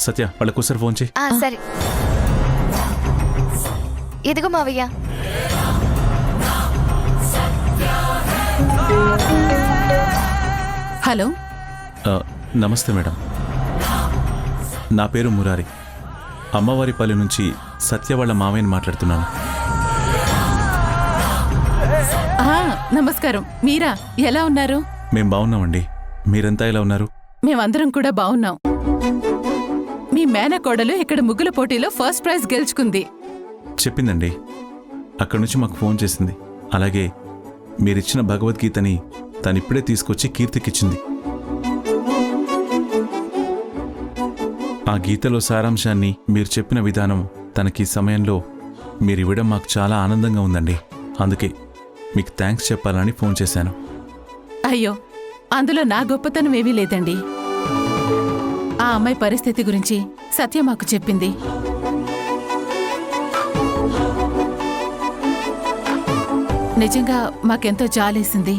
సత్య వాళ్ళకోసారి phone చేయి. సరే ఎదుగు మావయ్య. హలో. నమస్తే మేడం, నా పేరు మురారి. అమ్మవారిపల్లి నుంచి సత్య వాళ్ళ మావయ్యని మాట్లాడుతున్నాను. నమస్కారం. మీరా, ఎలా ఉన్నారు? మేం బాగున్నామండి. మీరంతా ఎలా ఉన్నారు? మేమందరం కూడా బాగున్నాం. మీ మేనకోడలు ఇక్కడ ముగ్గుల పోటీలో ఫస్ట్ ప్రైజ్ గెలుచుకుంది. చెప్పిందండి. అక్కడి నుంచి మాకు ఫోన్ చేసింది. అలాగే మీరిచ్చిన భగవద్గీతని తనిప్పుడే తీసుకొచ్చి కీర్తికిచ్చింది. ఆ గీతలో సారాంశాన్ని మీరు చెప్పిన విధానం తనకి సమయంలో మీరివ్వడం మాకు చాలా ఆనందంగా ఉందండి. అందుకే మీకు థ్యాంక్స్ చెప్పాలని ఫోన్ చేశాను. అయ్యో, అందులో నా గొప్పతనం ఏమీ లేదండి. ఆ అమ్మాయి పరిస్థితి గురించి సత్య మాకు చెప్పింది. నిజంగా మాకెంతో జాలేసింది.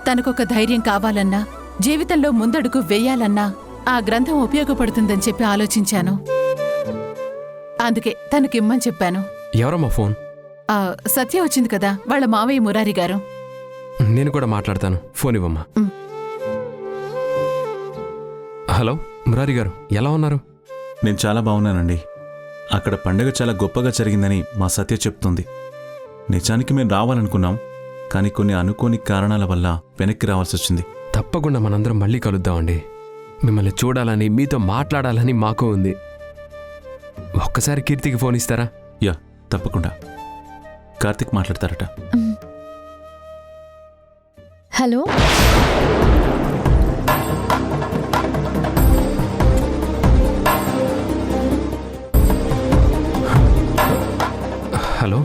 తనకొక ధైర్యం కావాలన్నా, జీవితంలో ముందడుగు వెయ్యాలన్నా ఆ గ్రంథం ఉపయోగపడుతుందని చెప్పి ఆలోచించాను. అందుకే తనకిమ్మని చెప్పాను. ఎవరమ్మా ఫోన్? సత్య వచ్చింది కదా, వాళ్ళ మావయ్య మురారి గారు. నేను కూడా మాట్లాడతాను. ఫోన్ ఇవ్వమ్మా. హలో మురారి గారు, ఎలా ఉన్నారు? నేను చాలా బాగున్నానండి. అక్కడ పండుగ చాలా గొప్పగా జరిగిందని మా సత్య చెప్తుంది. నిజానికి మేము రావాలనుకున్నాం, కానీ కొన్ని అనుకోని కారణాల వల్ల వెనక్కి రావాల్సి వచ్చింది. తప్పకుండా మనందరం మళ్ళీ కలుద్దామండి. మిమ్మల్ని చూడాలని, మీతో మాట్లాడాలని మాకు ఉంది. ఒక్కసారి కీర్తికి ఫోన్ ఇస్తారా? యా, తప్పకుండా. కార్తిక్ మాట్లాడతారట. హలో. హలో.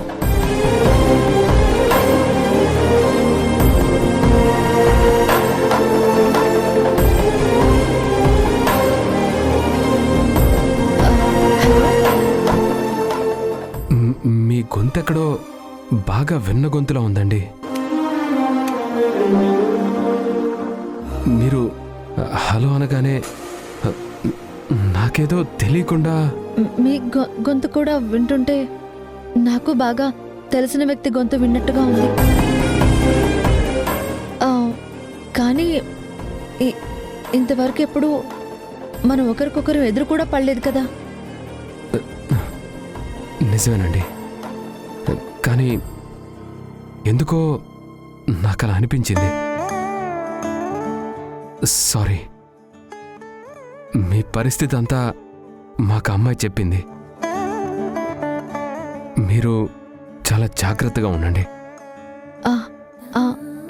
మీ గొంతెక్కడో బాగా విన్న గొంతులా ఉందండి. మీరు హలో అనగానే నాకేదో తెలియకుండా మీ గొంతు కూడా వింటుంటే నాకు బాగా తెలిసిన వ్యక్తి గొంతు విన్నట్టుగా ఉంది. కానీ ఇంతవరకు ఎప్పుడు మనం ఒకరికొకరు ఎదురు కూడా పడలేదు కదా. నిజమేనండి, కానీ ఎందుకో నాకు అలా అనిపించింది. సారీ. మీ పరిస్థితి అంతా మాకు అమ్మాయి చెప్పింది. మీరు చాలా జాగ్రత్తగా ఉండండి.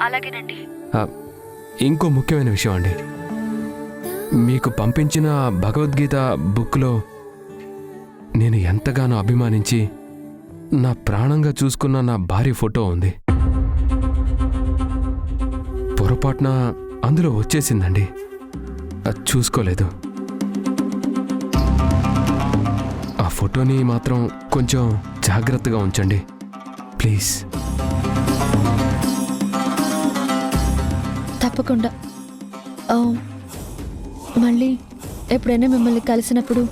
అలాగేనండి. ఇంకో ముఖ్యమైన విషయం అండి, మీకు పంపించిన భగవద్గీత బుక్లో నేను ఎంతగానో అభిమానించి నా ప్రాణంగా చూసుకున్న నా భార్య ఫోటో ఉంది. పొరపాటున అందులో వచ్చేసిందండి. అది చూసుకోలేదు. ఆ ఫోటోని మాత్రం కొంచెం జాగ్రత్తగా ఉంచండి ప్లీజ్. తప్పకుండా. మళ్ళీ ఎప్పుడైనా మిమ్మల్ని కలిసినప్పుడు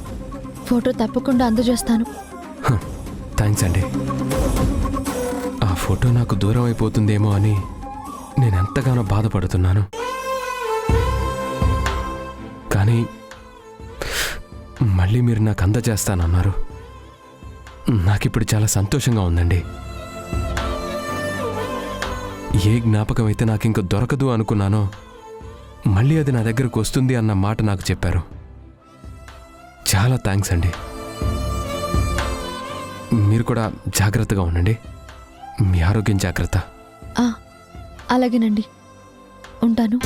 ఫోటో తప్పకుండా అందజేస్తాను. థ్యాంక్స్ అండి. ఆ ఫోటో నాకు దూరం అయిపోతుందేమో అని నేను ఎంతగానో బాధపడుతున్నాను. కానీ మళ్ళీ మీరు నాకు అందజేస్తానన్నారు. నాకిప్పుడు చాలా సంతోషంగా ఉందండి. ఏ జ్ఞాపకం అయితే నాకు ఇంక దొరకదు అనుకున్నానో మళ్ళీ అది నా దగ్గరకు వస్తుంది అన్న మాట నాకు చెప్పారు. చాలా థ్యాంక్స్ అండి. మీరు కూడా జాగ్రత్తగా ఉండండి. మీ ఆరోగ్యం జాగ్రత్త. అలాగేనండి, ఉంటాను.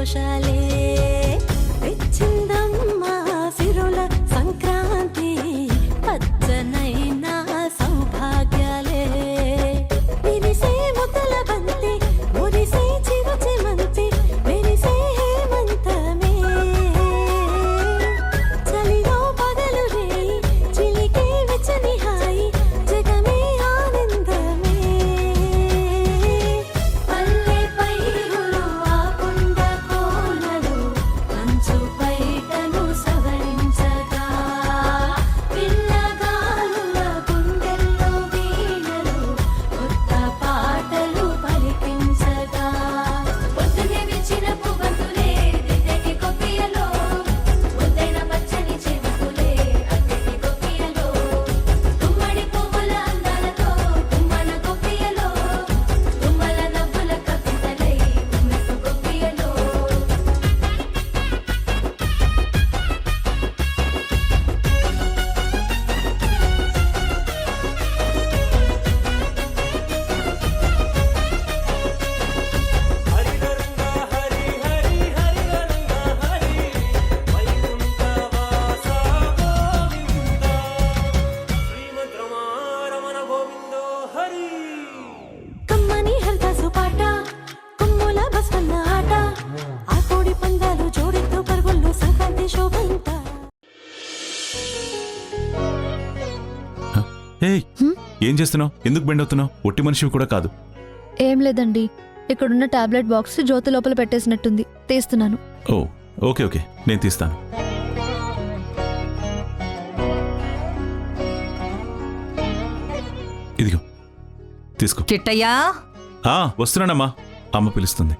సంతోషాలే తెచ్చిందమ్మా సిరుల సంక్రాంతి పచ్చనైన సౌభాగ్యాలే విరిసే ముద్దల బంతి మురిసే చిరుచెమంతి మెరిసే హేమంతమే చలిలో పగలు రేయి చిలికే వెచ్చని హాయి జగమే ఆనందమే పల్లె పైరులు ఆ కొండ కోనలు మంచు బయటను సవరించగా పిల్లగాలుల గుండెల్లో వీణలు కొత్త పాటలు పలికించగా పొద్దునే విచ్చిన పువ్వులే దిద్దెకి కొప్పియలో ముద్దైన పచ్చని చెవుకులే అద్దెకి కొప్పియలో గుమ్మడి పువ్వుల అందాలతో గుమ్మన కొప్పియలో గుమ్మల నవ్వుల కవితలై గుమ్మెత్తు కొప్పియలో కమ్మని హరిదాసు పాట కొమ్ముల బస్వన్న ఆట ఆ కోడి పందాలు జోడెత్తు పరుగుళ్ళు సంక్రాంతి శోభంతా ఏయ్ ఏం చేస్తున్నావు? ఎందుకు బెండ్ అవుతున్నావు? ఒట్టి మనిషివి కూడా కాదు. ఏం లేదండి, ఇక్కడున్న టాబ్లెట్ బాక్స్ జ్యోతి లోపల పెట్టేసినట్టుంది, తీస్తున్నాను. ఓ ఓకే ఓకే, నేను తీస్తాను. ఇదిగో తీసుకో. కిట్టయ్యా, వస్తున్నానమ్మా, అమ్మ పిలుస్తుంది.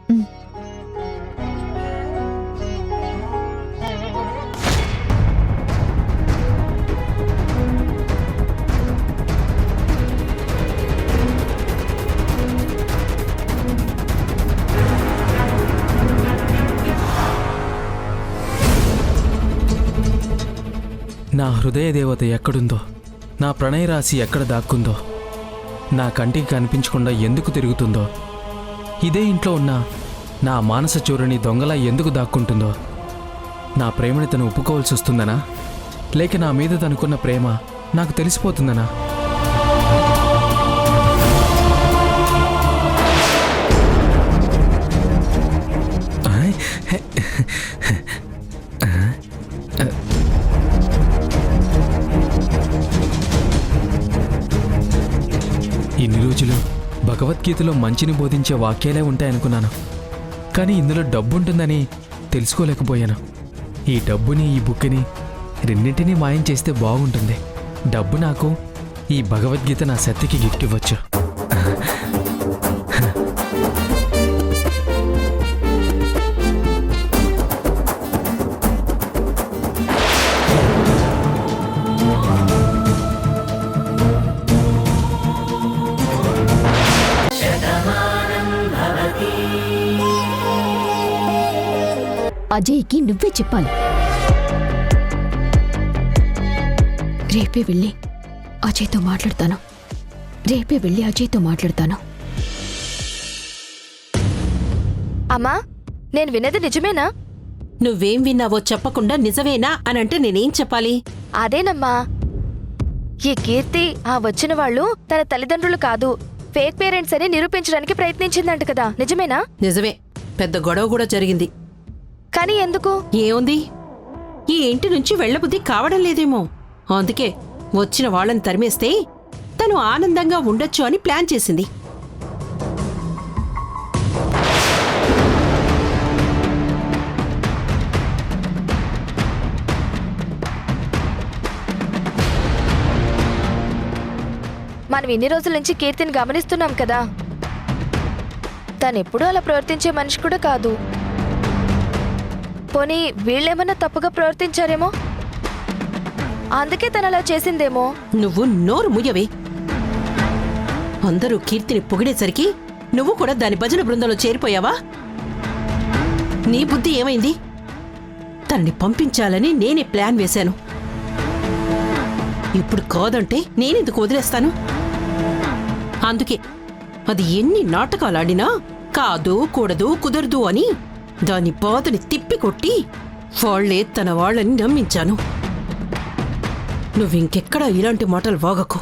నా హృదయ దేవత ఎక్కడుందో, నా ప్రణయరాశి ఎక్కడ దాక్కుందో, నా కంటికి కనిపించకుండా ఎందుకు తిరుగుతుందో, ఇదే ఇంట్లో ఉన్న నా మానస చూరని దొంగలా ఎందుకు దాక్కుంటుందో, నా ప్రేమని తను ఒప్పుకోవాల్సి వస్తుందనా, లేక నా మీద తనుకున్న ప్రేమ నాకు తెలిసిపోతుందనా? ఇన్ని రోజులు భగవద్గీతలో మంచిని బోధించే వాక్యాలే ఉంటాయనుకున్నాను, కానీ ఇందులో డబ్బు ఉంటుందని తెలుసుకోలేకపోయాను. ఈ డబ్బుని, ఈ బుక్ని రెండింటినీ మాయం చేస్తే బాగుంటుంది. డబ్బు నాకు, ఈ భగవద్గీత నా సత్యకి గిఫ్ట్ ఇవ్వచ్చు. అజయ్కి నువ్వే చెప్పాలి. రేపే వెళ్ళి అజయ్తో మాట్లాడతాను. అమ్మా, నేను విన్నది నిజమేనా? నువ్వేం విన్నావో చెప్పకుండా నిజమేనా అనంటే నేనేం చెప్పాలి? అదేనమ్మా, ఈ కీర్తి ఆ వచ్చిన వాళ్ళు తన తల్లిదండ్రులు కాదు, ఫేక్ పేరెంట్స్ అని నిరూపించడానికి ప్రయత్నించిందంట కదా, నిజమేనా? నిజమే, పెద్ద గొడవ కూడా జరిగింది. కానీ ఎందుకు? ఏముంది, ఈ ఇంటి నుంచి వెళ్ళబుద్ధి కావడం లేదేమో, అందుకే వచ్చిన వాళ్ళని తరిమేస్తే తను ఆనందంగా ఉండొచ్చు అని ప్లాన్ చేసింది. మనం ఇన్ని రోజుల నుంచి కీర్తిని గమనిస్తున్నాం కదా, తనెప్పుడూ అలా ప్రవర్తించే మనిషి కూడా కాదు. పోనీ వీళ్ళేమన్నా తప్పుగా ప్రవర్తించారేమో, అందుకే తను అలా చేసిందేమో. నువ్వు నోరు ముయ్యవే. అందరూ కీర్తిని పొగిడేసరికి నువ్వు కూడా దాని భజన బృందంలో చేరిపోయావా? నీ బుద్ధి ఏమైంది? తనని పంపించాలని నేనే ప్లాన్ వేశాను. ఇప్పుడు కాదంటే నేనెందుకు వదిలేస్తాను? అందుకే అది ఎన్ని నాటకాలాడినా కాదు, కూడదు, కుదరదు అని దాని బాధని తిప్పికొట్టి వాళ్లే తన వాళ్ళని నమ్మించాను. నువ్వింకెక్కడా ఇలాంటి మాటలు వాగకు.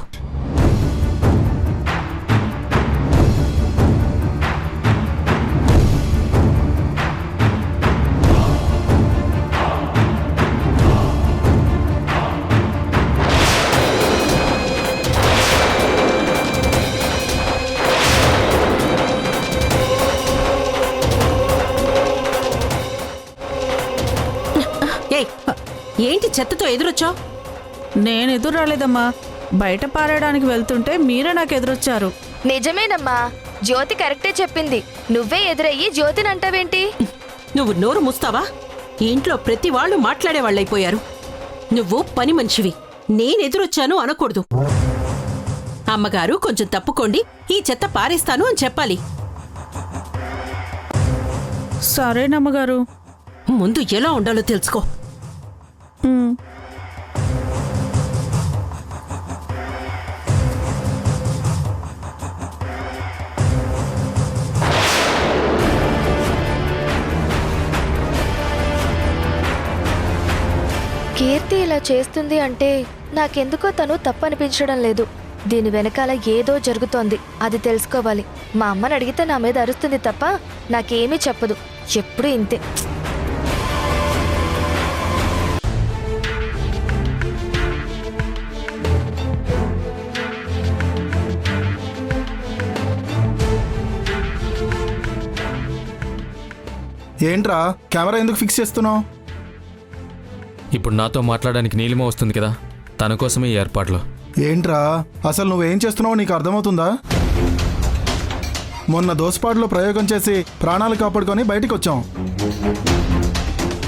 ఏయ్, ఏంటి చెత్తతో ఎదురొచ్చావు? నేను ఎదురు రాలేదమ్మా. బయట పారేయడానికి వెళ్తుంటే మీరే నాకు ఎదురొచ్చారు. నిజమేనమ్మా, జ్యోతి కరెక్టే చెప్పింది. నువ్వే ఎదురయ్యి జ్యోతిని అంటావేంటి? నువ్వు నోరు మూస్తావా? ఈ ఇంట్లో ప్రతి వాళ్ళు మాట్లాడేవాళ్ళైపోయారు. నువ్వు పని మనిషివి, నేనెదురొచ్చాను అనకూడదు. అమ్మగారు కొంచెం తప్పుకోండి, ఈ చెత్త పారేస్తాను అని చెప్పాలి. సరేనమ్మగారు. ముందు ఎలా ఉండాలో తెలుసుకో. ఉమ్. కీర్తి ఇలా చేస్తుంది అంటే నాకెందుకో తను తప్పనిపించడం లేదు. దీని వెనకాల ఏదో జరుగుతోంది, అది తెలుసుకోవాలి. మా అమ్మని అడిగితే నా మీద అరుస్తుంది తప్ప నాకేమీ చెప్పదు. ఎప్పుడూ ఇంతే. ఏంట్రా కెమెరా ఎందుకు ఫిక్స్ చేస్తున్నావు? ఇప్పుడు నాతో మాట్లాడడానికి నీలిమ వస్తుంది కదా, తన కోసమే ఈ ఏర్పాట్లు. ఏంట్రా అసలు నువ్వేం చేస్తున్నావో నీకు అర్థమవుతుందా? మొన్న దోసపాటులో ప్రయోగం చేసి ప్రాణాలు కాపాడుకొని బయటికి వచ్చాం.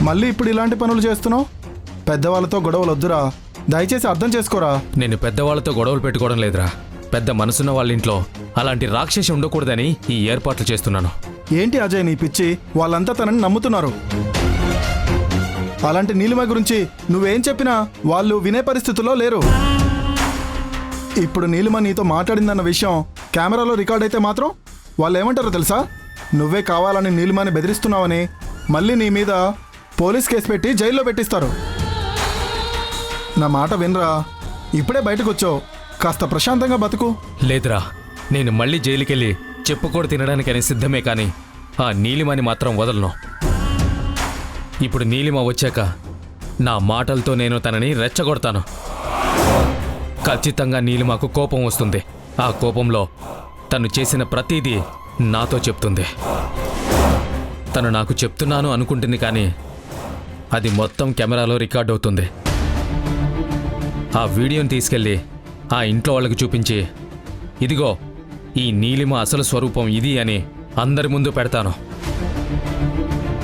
మళ్ళీ ఇప్పుడు ఇలాంటి పనులు చేస్తున్నావు? పెద్దవాళ్ళతో గొడవలు వద్దురా, దయచేసి అర్థం చేసుకోరా. నేను పెద్దవాళ్ళతో గొడవలు పెట్టుకోవడం లేదురా. పెద్ద మనసున్న వాళ్ళ ఇంట్లో అలాంటి రాక్షసి ఉండకూడదని ఈ ఏర్పాట్లు చేస్తున్నాను. ఏంటి అజయ్ నీ పిచ్చి? వాళ్ళంతా తనని నమ్ముతున్నారు. అలాంటి నీలిమ గురించి నువ్వేం చెప్పినా వాళ్ళు వినే పరిస్థితుల్లో లేరు. ఇప్పుడు నీలిమ నీతో మాట్లాడిందన్న విషయం కెమెరాలో రికార్డ్ అయితే మాత్రం వాళ్ళు ఏమంటారో తెలుసా? నువ్వే కావాలని నీలిమని బెదిరిస్తున్నావని మళ్ళీ నీ మీద పోలీస్ కేసు పెట్టి జైల్లో పెట్టిస్తారు. నా మాట వినరా, ఇప్పుడే బయటకు వచ్చావు, కాస్త ప్రశాంతంగా బతుకు. లేదురా, నేను మళ్ళీ జైలుకెళ్ళి చెప్పుకోడు తినడానికని సిద్ధమే కానీ ఆ నీలిమని మాత్రం వదలను. ఇప్పుడు నీలిమ వచ్చాక నా మాటలతో నేను తనని రెచ్చగొడతాను. ఖచ్చితంగా నీలిమకు కోపం వస్తుంది. ఆ కోపంలో తను చేసిన ప్రతిదీ నాతో చెప్తుంది. తను నాకు చెప్తున్నాను అనుకుంటుంది కానీ అది మొత్తం కెమెరాలో రికార్డ్ అవుతుంది. ఆ వీడియోని తీసుకెళ్ళి ఆ ఇంట్లో వాళ్ళకి చూపించి, ఇదిగో ఈ నీలిమ అసలు స్వరూపం ఇది అని అందరి ముందు పెడతాను.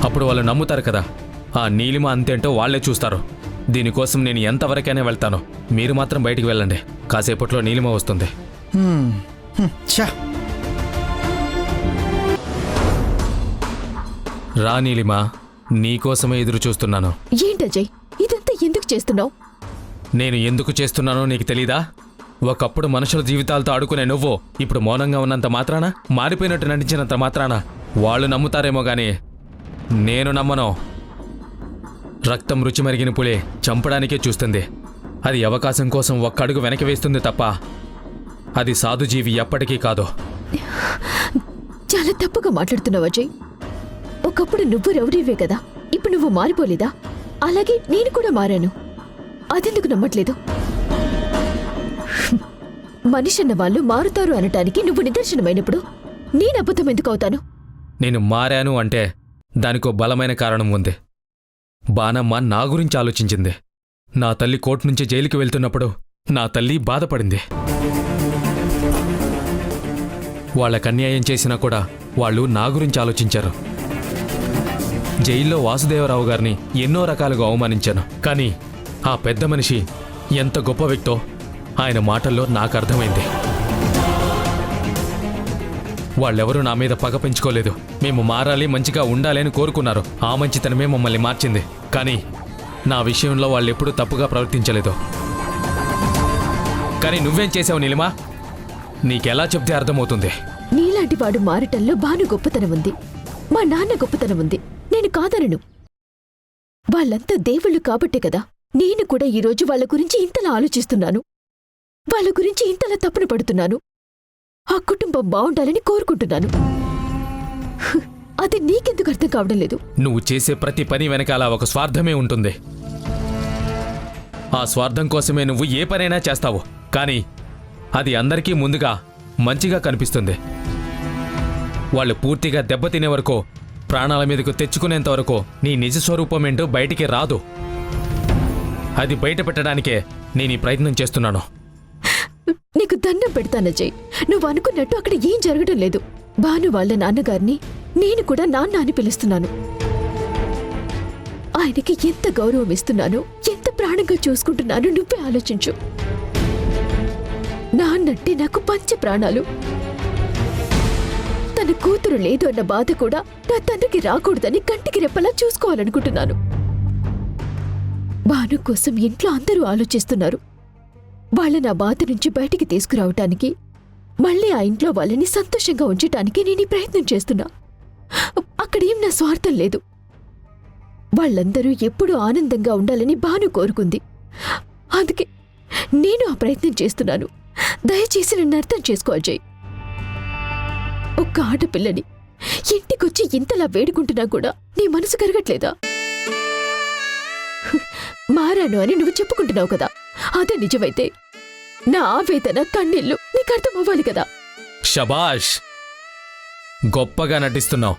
అప్పుడు వాళ్ళు నమ్ముతారు కదా, ఆ నీలిమ అంతేంటో వాళ్లే చూస్తారు. దీనికోసం నేను ఎంతవరకైనా వెళ్తాను. మీరు మాత్రం బయటికి వెళ్ళండి, కాసేపట్లో నీలిమ వస్తుంది. రా నీలిమ, నీకోసమే ఎదురు చూస్తున్నాను. ఏంటజయ్ ఇదంతా ఎందుకు చేస్తున్నావు? నేను ఎందుకు చేస్తున్నానో నీకు తెలీదా? ఒకప్పుడు మనుషుల జీవితాలతో ఆడుకునే నువ్వు ఇప్పుడు మౌనంగా ఉన్నంత మాత్రాన, మారిపోయినట్టు నటించినంత మాత్రాన వాళ్ళు నమ్ముతారేమో గాని నేను నమ్మను. రక్తం రుచి మరిగిన పులి చంపడానికే చూస్తుంది. అది అవకాశం కోసం ఒక్క అడుగు వెనక్కి వేస్తుంది తప్ప అది సాధుజీవి ఎప్పటికీ కాదు. చాలా తప్పుగా మాట్లాడుతున్నావు అజయ్. ఒకప్పుడు నువ్వు రౌడీవే కదా, ఇప్పుడు నువ్వు మారిపోలేదా? అలాగే నేను కూడా మారాను. అదెందుకు నమ్మట్లేదు? మనిషి అన్న వాళ్ళు మారుతారు అనటానికి నువ్వు నిదర్శనమైనప్పుడు నేను అబద్ధం ఎందుకు అవుతాను? నేను మారాను అంటే దానికో బలమైన కారణం ఉంది. బాణమ్మ నా గురించి ఆలోచించింది. నా తల్లి కోర్టు నుంచి జైలుకి వెళ్తున్నప్పుడు నా తల్లి బాధపడింది. వాళ్ళకి అన్యాయం చేసినా కూడా వాళ్ళు నా గురించి ఆలోచించారు. జైల్లో వాసుదేవరావు గారిని ఎన్నో రకాలుగా అవమానించాను. కానీ ఆ పెద్ద మనిషి ఎంత గొప్ప వ్యక్తో ఆయన మాటల్లో నాకు అర్థమైంది. వాళ్ళెవరూ నా మీద పగ పెంచుకోలేదు. మేము మారాలి, మంచిగా ఉండాలి అని కోరుకున్నారు. ఆ మంచితనమే మమ్మల్ని మార్చింది. కానీ నా విషయంలో వాళ్ళెప్పుడూ తప్పుగా ప్రవర్తించలేదు. కానీ నువ్వేం చేసావు నీలిమా? నీకెలా చెప్తే అర్థమవుతుంది? నీలాంటి వాడు మారటంలో బాను గొప్పతనం ఉంది, మా నాన్న గొప్పతనం ఉంది. నేను నేను కాదనను. వాళ్ళంతా దేవుళ్ళు కాబట్టే కదా నేను కూడా ఈరోజు వాళ్ళ గురించి ఇంతలా ఆలోచిస్తున్నాను, వాళ్ళ గురించి ఇంతలా తప్పున పడుతున్నాను. ఆ కుటుంబం బావుండాలని కోరుకుంటున్నాను. అది నీకెందుకు అర్థం కావడం లేదు? నువ్వు చేసే ప్రతి పని వెనకాల ఒక స్వార్థమే ఉంటుంది. ఆ స్వార్థం కోసమే నువ్వు ఏ పనైనా చేస్తావు, కానీ అది అందరికీ ముందుగా మంచిగా కనిపిస్తుంది. వాళ్ళు పూర్తిగా దెబ్బతినే వరకు, ప్రాణాల మీదకు తెచ్చుకునేంత వరకు నీ నిజ స్వరూపమేంటో బయటికి రాదు. అది బయట పెట్టడానికే నేను ఈ ప్రయత్నం చేస్తున్నాను. నీకు దండం పెడతానజయ్. నువ్వు అనుకున్నట్టు అక్కడ ఏం జరగడం లేదు. భాను వాళ్ళ నాన్నగారిని నేను కూడా నాన్న అని పిలుస్తున్నాను. ఆయనకి ఎంత గౌరవం ఇస్తున్నానో, ఎంత ప్రాణంగా చూసుకుంటున్నానో నువ్వే ఆలోచించు. నాన్నంటే నాకు పంచ ప్రాణాలు. తన కూతురు లేదు అన్న బాధ కూడా నా తండ్రికి రాకూడదని కంటికి రెప్పలా చూసుకోవాలనుకుంటున్నాను. భాను కోసం ఇంట్లో అందరూ ఆలోచిస్తున్నారు. వాళ్ళ నా బాధ నుంచి బయటికి తీసుకురావటానికి, మళ్ళీ ఆ ఇంట్లో వాళ్ళని సంతోషంగా ఉంచటానికి నేను ఈ ప్రయత్నం చేస్తున్నా. అక్కడేం నా స్వార్థం లేదు. వాళ్ళందరూ ఎప్పుడూ ఆనందంగా ఉండాలని భాను కోరుకుంది. అందుకే నేను ఆ ప్రయత్నం చేస్తున్నాను. దయచేసి నన్ను అర్థం చేసుకో అజయ్. ఒక్క ఆడపిల్లని ఇంటికొచ్చి ఇంతలా వేడుకుంటున్నా కూడా నీ మనసు కరగట్లేదా? మారాను అని నువ్వు చెప్పుకుంటున్నావు కదా, అదే నిజమైతే నా ఆవేదన, కన్నీళ్లు నీకు అర్థం అవ్వాలి కదా. షబాష్, గొప్పగా నటిస్తున్నావు.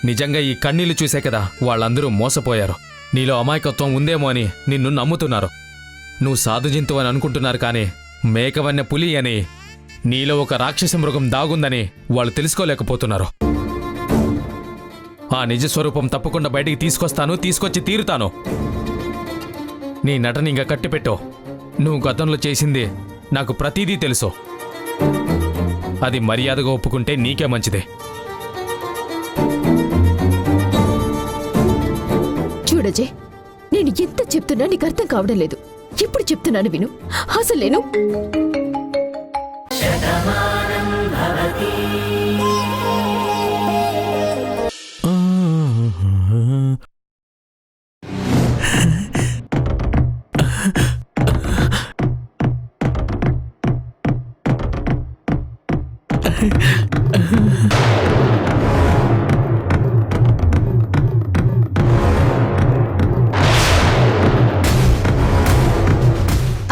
నిజంగా ఈ కన్నీళ్లు చూసే కదా వాళ్ళందరూ మోసపోయారు. నీలో అమాయకత్వం ఉందేమో అని నిన్ను నమ్ముతున్నారు. నువ్వు సాధు జంతువు అని అనుకుంటున్నారు, కానీ మేకవన్నె పులి అని, నీలో ఒక రాక్షస మృగం దాగుందని వాళ్ళు తెలుసుకోలేకపోతున్నారు. ఆ నిజ స్వరూపం తప్పకుండా బయటికి తీసుకొచ్చి తీరుతాను. నీ నటన ఇంకా కట్టిపెట్టో. నువ్వు గతంలో చేసింది నాకు ప్రతీదీ తెలుసు. అది మర్యాదగా ఒప్పుకుంటే నీకే మంచిదే. చూడజయ్, నేను ఎంత చెప్తున్నా నీకు అర్థం కావడం లేదు. ఇప్పుడు చెప్తున్నాను విను. అసలు నేను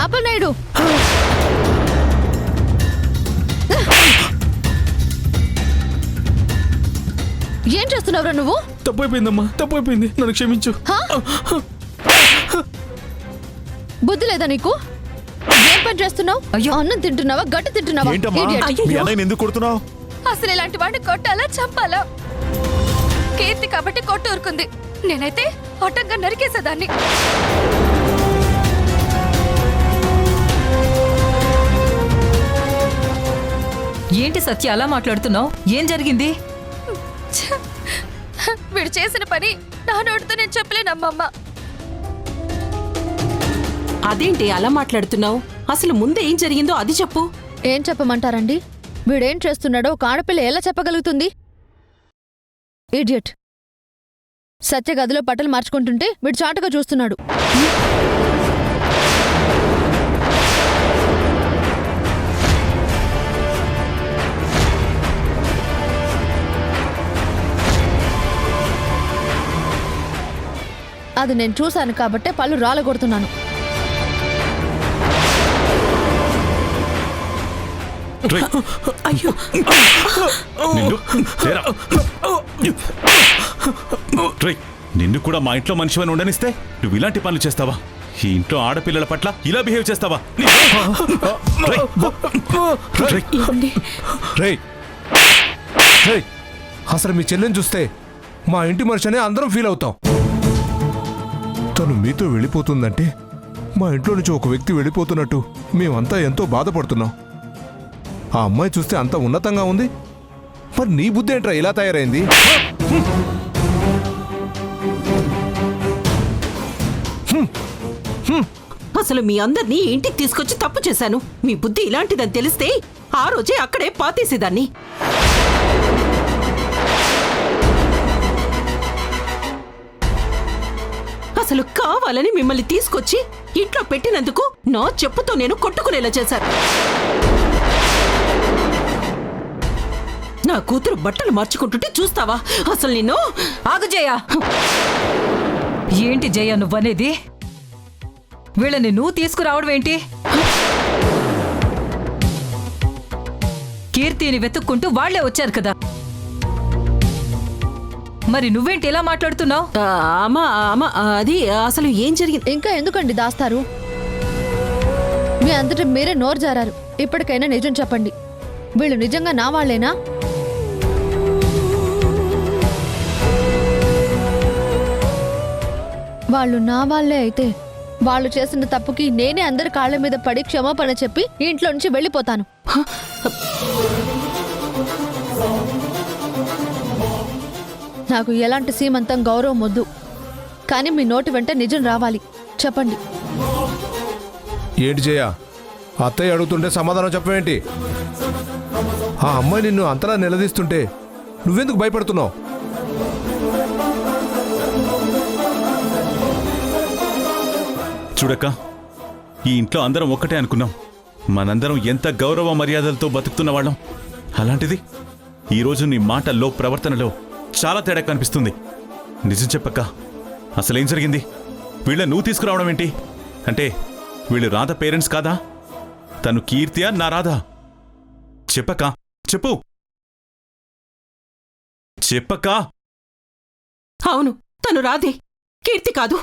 అప్పలనాయుడు, ఏం చేస్తున్నావురా నువ్వు? తప్పైపోయిందమ్మా, తప్పైపోయింది, నన్ను క్షమించు. బుద్ధి లేదా నీకు? ఏం పని చేస్తున్నావు? అన్నం తింటున్నావా, గడ్డి తింటున్నావా? Idiot. ఎందుకు కొడుతున్నావు? అసలు ఇలాంటి వాడిని కొట్టాలా, చంపాలా? కీర్తి కాబట్టి కొట్టు ఊరుకుంది. నేనైతే అడ్డంగా నరికేసేదాన్ని. ఏంటి సత్య అలా మాట్లాడుతున్నావు? ఏం జరిగింది? వీడు చేసిన పని నా నోటితో నేను చెప్పలేనమ్మమ్మ. అదేంటి అలా మాట్లాడుతున్నావు? అసలు ముందు ఏం జరిగిందో అది చెప్పు. ఏం చెప్పమంటారండి? వీడేం చేస్తున్నాడో ఒక ఆడపిల్ల ఎలా చెప్పగలుగుతుంది? ఇడియట్. సత్య గదిలో బట్టలు మార్చుకుంటుంటే వీడు చాటుగా చూస్తున్నాడు. అది నేను చూశాను కాబట్టే పళ్ళు రాలగొడుతున్నాను. నిన్ను కూడా మా ఇంట్లో మనిషివని ఉండనిస్తే నువ్వు ఇలాంటి పనులు చేస్తావా? ఈ ఇంట్లో ఆడపిల్లల పట్ల ఇలా బిహేవ్ చేస్తావా? అసలు మీ చెల్లెని చూస్తే మా ఇంటి మనిషిని అందరం ఫీల్ అవుతాం. తను మీతో వెళ్ళిపోతుందంటే మా ఇంట్లో నుంచి ఒక వ్యక్తి వెళ్ళిపోతున్నట్టు మేమంతా ఎంతో బాధపడుతున్నాం. ఆ అమ్మాయి చూస్తే అంత ఉన్నతంగా ఉంది, మరి నీ బుద్ధి ఏంట్రా ఇలా తయారైంది? అసలు మీ అందరినీ ఇంటికి తీసుకొచ్చి తప్పు చేశాను. మీ బుద్ధి ఇలాంటిదని తెలిస్తే ఆ రోజే అక్కడే పాతేసేదాన్ని. అసలు కావాలని మిమ్మల్ని తీసుకొచ్చి ఇంట్లో పెట్టినందుకు నా చెప్పుతో నేను కొట్టుకునేలా చేశారు. నా కూతురు బట్టలు మార్చుకుంటుంటే చూస్తావా? అసలు నిన్ను ఆగు జయ. ఏంటి జయ నువ్వనేది? వీళ్ళని నువ్వు తీసుకురావడం ఏంటి? కీర్తిని వెతుక్కుంటూ వాళ్లే వచ్చారు కదా, మరి నువ్వేంటి ఇలా మాట్లాడుతున్నావు? అమ్మా అది అసలు ఏం జరిగింది? ఇంకా ఎందుకండి దాస్తారు? మీ అంతటా మీరే నోరు జారారు. ఇప్పటికైనా నిజం చెప్పండి. వీళ్ళు నిజంగా నా వాళ్ళేనా? వాళ్ళు నా వాళ్ళే అయితే వాళ్ళు చేసిన తప్పుకి నేనే అందరి కాళ్ళ మీద పడి క్షమాపణ చెప్పి ఇంట్లో నుంచి వెళ్ళిపోతాను. నాకు ఎలాంటి సీమంతం గౌరవం వద్దు, కానీ మీ నోటి వెంట నిజం రావాలి. చెప్పండి. ఏంటి జయ, అత్తయ్య అడుగుతుంటే సమాధానం చెప్పవేంటి? ఆ అమ్మాయి నిన్ను అంతలా నిలదీస్తుంటే నువ్వెందుకు భయపడుతున్నావు? చూడక్క, ఈ ఇంట్లో అందరం ఒక్కటే అనుకున్నాం. మనందరం ఎంత గౌరవ మర్యాదలతో బతుకుతున్న వాళ్ళం. అలాంటిది ఈరోజు నీ మాటల్లో, ప్రవర్తనలో చాలా తేడా కనిపిస్తుంది. నిజం చెప్పక్క, అసలేం జరిగింది? వీళ్ళ నువ్వు తీసుకురావడం ఏంటి? అంటే వీళ్ళు రాధ పేరెంట్స్ కాదా? తను కీర్తియా, నా రాధా? చెప్పక్క, చెప్పు చెప్పక్క. అవును, తను రాధే, కీర్తి కాదు.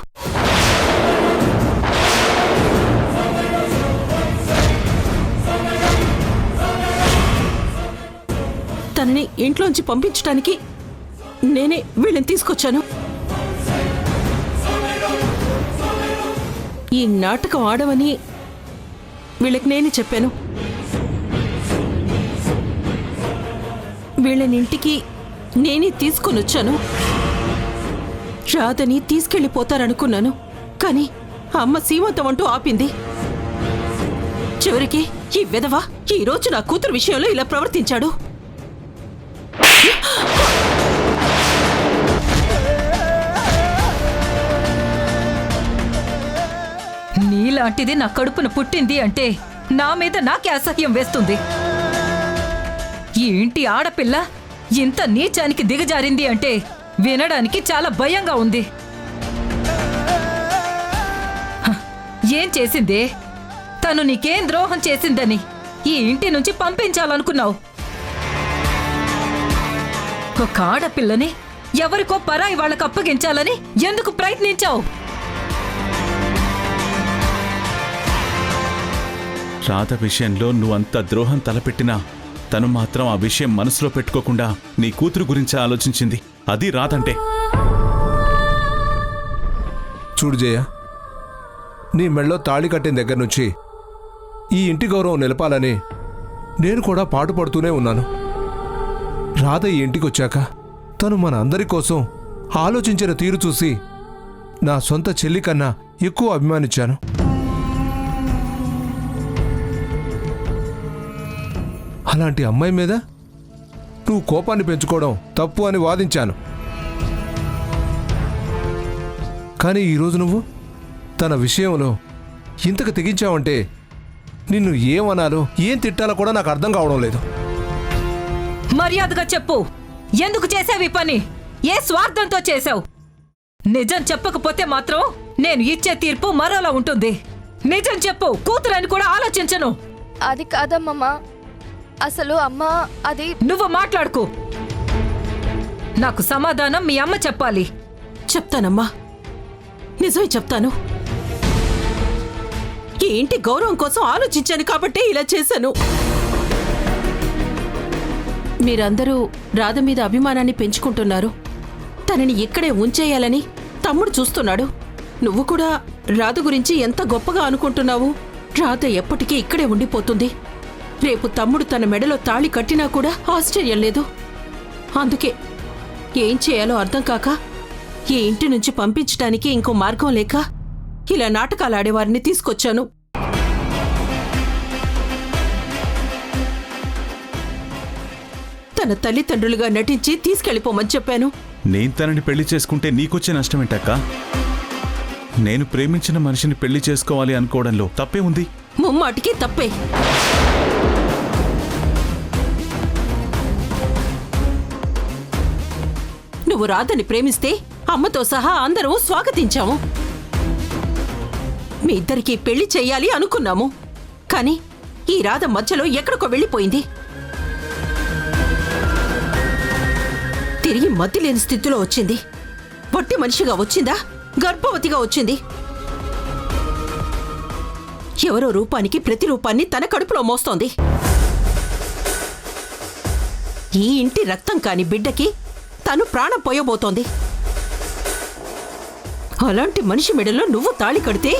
తనని ఇంట్లోంచి పంపించడానికి నేనే వీళ్ళని తీసుకొచ్చాను. ఈ నాటకం ఆడమని వీళ్ళకి నేనే చెప్పాను. వీళ్ళని ఇంటికి నేనే తీసుకొని వచ్చాను. రాధని తీసుకెళ్ళిపోతారనుకున్నాను, కానీ అమ్మ సీమంతం అంటూ ఆపింది. చివరికి ఈ విధవ ఈ రోజు నా కూతురు విషయంలో ఇలా ప్రవర్తించాడు. నీలాంటిది నా కడుపున పుట్టింది అంటే నా మీద నాకే అసహ్యం వేస్తుంది. ఈ ఇంటి ఆడపిల్ల ఇంత నీచానికి దిగజారింది అంటే వినడానికి చాలా భయంగా ఉంది. ఏం చేసిందే? తను నీకేం ద్రోహం చేసిందని ఈ ఇంటి నుంచి పంపించాలనుకున్నావు? ఒక ఆడపిల్లని ఎవరికో పరాయి వాళ్ళకు అప్పగించాలని ఎందుకు ప్రయత్నించావు? రాధ విషయంలో నువ్వంత ద్రోహం తలపెట్టినా తను మాత్రం ఆ విషయం మనసులో పెట్టుకోకుండా నీ కూతురు గురించి ఆలోచించింది. అది రాధంటే. చూడు జయ, నీ మెళ్ళో తాళి కట్టిన దగ్గర నుంచి ఈ ఇంటి గౌరవం నిలపాలని నేను కూడా పాటుపడుతూనే ఉన్నాను. రాధ ఈ ఇంటికి వచ్చాక తను మన అందరి కోసం ఆలోచించిన తీరు చూసి నా సొంత చెల్లి కన్నా ఎక్కువ అభిమానించాను. అలాంటి అమ్మాయి మీద నువ్వు కోపాన్ని పెంచుకోవడం తప్పు అని వాదించాను. కానీ ఈరోజు నువ్వు తన విషయంలో ఇంతకు తెగించావంటే నిన్ను ఏమనాలో ఏం తిట్టాలో కూడా నాకు అర్థం కావడం లేదు. మర్యాదగా చెప్పు, ఎందుకు చేసావు ఈ పని? ఏ స్వార్థంతో చేశావు? నిజం చెప్పకపోతే మాత్రం నేను ఇచ్చే తీర్పు మరోలా ఉంటుంది. నిజం చెప్పు, కూతురని కూడా ఆలోచించను. అది కాదమ్మా, అసలు అమ్మా అది... నువ్వు మాట్లాడుకో. నాకు సమాధానం మీ అమ్మ చెప్పాలి. చెప్తానమ్మా, నిజమే చెప్తాను. ఈ ఇంటి గౌరవం కోసం ఆలోచించాను కాబట్టే ఇలా చేశాను. మీరందరూ రాధ మీద అభిమానాన్ని పెంచుకుంటున్నారు. తనని ఇక్కడే ఉంచేయాలని తమ్ముడు చూస్తున్నాడు. నువ్వు కూడా రాధ గురించి ఎంత గొప్పగా అనుకుంటున్నావు. రాధ ఎప్పటికీ ఇక్కడే ఉండిపోతుంది. రేపు తమ్ముడు తన మెడలో తాళి కట్టినా కూడా ఆశ్చర్యం లేదు. అందుకే ఏం చేయాలో అర్థం కాక ఈ ఇంటి నుంచి పంపించడానికి ఇంకో మార్గం లేక ఇలా నాటకాలు ఆడేవారిని తీసుకొచ్చాను. తన తల్లిదండ్రులుగా నటించి తీసుకెళ్లిపోమని చెప్పాను. నేను తనని పెళ్లి చేసుకుంటే నీకొచ్చే నష్టమేంటక్క? నేను ప్రేమించిన మనిషిని పెళ్లి చేసుకోవాలి అనుకోవడంలో తప్పే ఉంది. ముమ్మాటికి తప్పే. నువ్వు రాధని ప్రేమిస్తే అమ్మతో సహా అందరూ స్వాగతించాము. మీ ఇద్దరికీ పెళ్లి చెయ్యాలి అనుకున్నాము. కానీ ఈ రాధ మధ్యలో ఎక్కడికో వెళ్ళిపోయింది. తిరిగి మతి లేని స్థితిలో వచ్చింది. పొట్టి మనిషిగా వచ్చిందా, గర్భవతిగా వచ్చింది. ఎవరో రూపానికి ప్రతిరూపాన్ని తన కడుపులో మోస్తోంది. ఈ ఇంటి రక్తం కాని బిడ్డకి తను ప్రాణం పోయబోతోంది. అలాంటి మనిషి మెడలో నువ్వు తాళి కడితే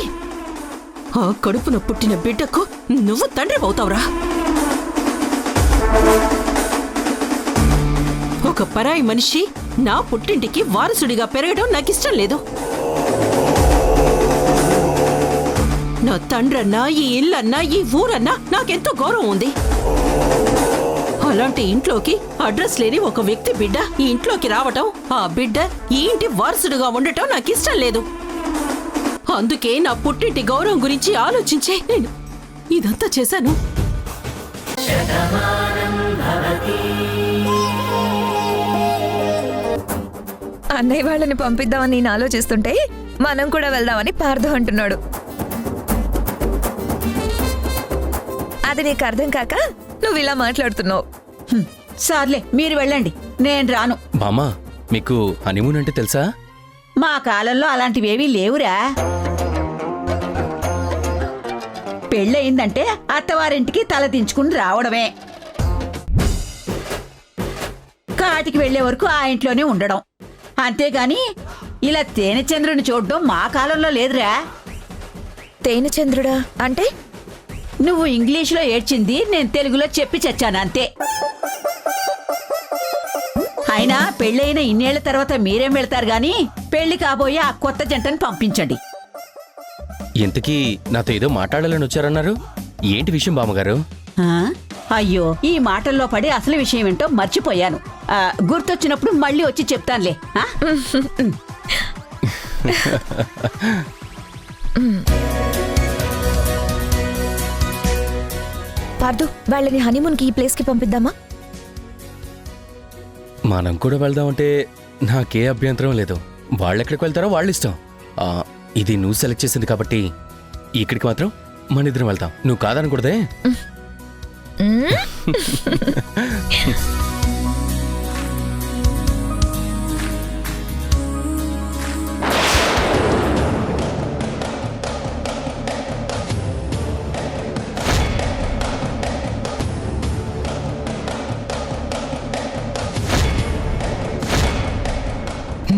ఆ కడుపున పుట్టిన బిడ్డకు నువ్వు తండ్రి అవుతావురా? ఒక పరాయి మనిషి నా పుట్టింటికి వారసుడిగా పెరగడం నాకిష్టం లేదు. నా తండ్రన్నా, ఈ ఇల్లన్నా, ఈ ఊరన్నా నాకెంతో గౌరవం ఉంది. అలాంటి ఇంట్లోకి అడ్రస్ లేని ఒక వ్యక్తి బిడ్డ ఈ ఇంట్లోకి రావటం, ఆ బిడ్డ ఈ ఇంటి వారసుడుగా ఉండటం నాకిష్టం లేదు. అందుకే నా పుట్టింటి గౌరవం గురించి ఆలోచించే నేను ఇదంతా చేశాను. అన్నయ్య వాళ్ళని పంపిద్దామని నేను ఆలోచిస్తుంటే మనం కూడా వెళ్దామని పార్థు అంటున్నాడు. అది నీకు అర్థం కాక నువ్వు ఇలా మాట్లాడుతున్నావు. సార్లే, మీరు వెళ్ళండి, నేను రాను. బామ్మా, మీకు హనీమూన్ అంటే తెలుసా? మా కాలంలో అలాంటివేవీ లేవురా. పెళ్ళయిందంటే అత్తవారింటికి తల దించుకుని రావడమే. కాటికి వెళ్లే వరకు ఆ ఇంట్లోనే ఉండడం. అంతేగాని ఇలా తేనెచంద్రుని చూడడం మా కాలంలో లేదురా. తేనెచంద్రుడా అంటే? నువ్వు ఇంగ్లీష్లో ఏడ్చింది నేను తెలుగులో చెప్పి చచ్చాను అంతే. అయినా పెళ్ళైన ఇన్నేళ్ల తర్వాత మీరేం వెళ్తారు గాని పెళ్లి కాబోయే ఆ కొత్త జంటని పంపించండి. ఇంతకీ నాతో ఏదో మాట్లాడాలని వచ్చారన్నారు. ఏంటి విషయం బామ్మగారు? అయ్యో, ఈ మాటల్లో పడి అసలు విషయం ఏంటో మర్చిపోయాను. గుర్తొచ్చినప్పుడు మళ్ళీ వచ్చి చెప్తానులే. పార్థు, వాళ్ళని హనీమూన్కి ఈ ప్లేస్కి పంపిద్దామా? మనం కూడా వెళ్దామంటే నాకే అభ్యంతరం లేదు. వాళ్ళెక్కడికి వెళ్తారో వాళ్ళ ఇష్టం. ఇది నువ్వు సెలెక్ట్ చేసింది కాబట్టి ఇక్కడికి మాత్రం మన ఇద్దరం వెళ్తాం. నువ్వు కాదనకూడదే.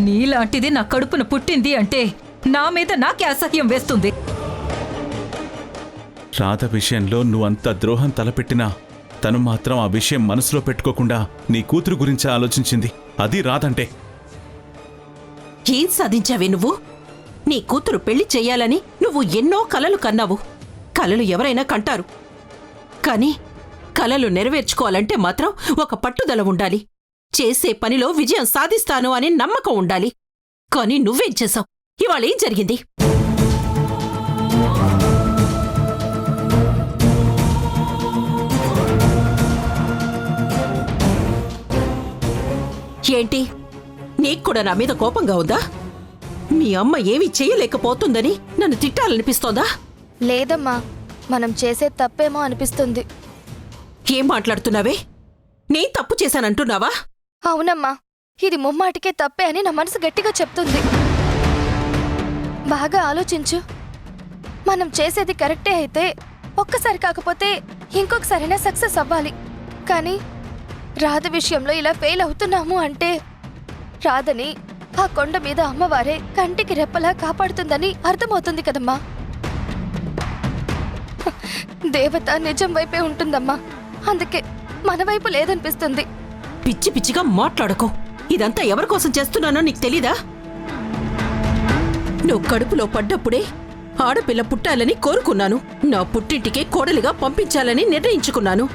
నీలాంటిది నా కడుపున పుట్టింది అంటే నా మీద నాకే అసహ్యం వేస్తుంది. రాధ విషయంలో నువ్వంత ద్రోహం తలపెట్టినా తను మాత్రం ఆ విషయం మనసులో పెట్టుకోకుండా నీ కూతురు గురించి ఆలోచించింది. అది రాధంటే. ఏం సాధించావే నువ్వు? నీ కూతురు పెళ్లి చెయ్యాలని నువ్వు ఎన్నో కలలు కన్నావు. కలలు ఎవరైనా కంటారు, కానీ కలలు నెరవేర్చుకోవాలంటే మాత్రం ఒక పట్టుదల ఉండాలి. చేసే పనిలో విజయం సాధిస్తాను అనే నమ్మకం ఉండాలి. కానీ నువ్వేం చేశావు? ఇవాళ ఏం జరిగింది? ఏంటి, నీకు కూడా నా మీద కోపంగా ఉందా? మీ అమ్మ ఏమీ చెయ్యలేకపోతుందని నన్ను తిట్టాలనిపిస్తోందా? లేదమ్మా, మనం చేసే తప్పేమో అనిపిస్తుంది. ఏం మాట్లాడుతున్నావే? నే తప్పు చేశానంటున్నావా? అవునమ్మా, ఇది ముమ్మాటికే తప్పే అని నా మనసు గట్టిగా చెప్తుంది. బాగా ఆలోచించు. మనం చేసేది కరెక్టే అయితే ఒక్కసారి కాకపోతే ఇంకొకసారైనా సక్సెస్ అవ్వాలి. కానీ రాధ విషయంలో ఇలా ఫెయిల్ అవుతున్నాము అంటే రాధని ఆ కొండ మీద అమ్మవారే కంటికి రెప్పలా కాపాడుతుందని అర్థమవుతుంది కదమ్మా. దేవత నిజం వైపే ఉంటుందమ్మా, అందుకే మన వైపు లేదనిపిస్తుంది. పిచ్చి పిచ్చిగా మాట్లాడుకో. ఇదంతా ఎవరికోసం చేస్తున్నానో నీకు తెలీదా? నువ్వు కడుపులో పడ్డప్పుడే ఆడపిల్ల పుట్టాలని కోరుకున్నాను. నా పుట్టింటికే కోడలిగా పంపించాలని నిర్ణయించుకున్నాను.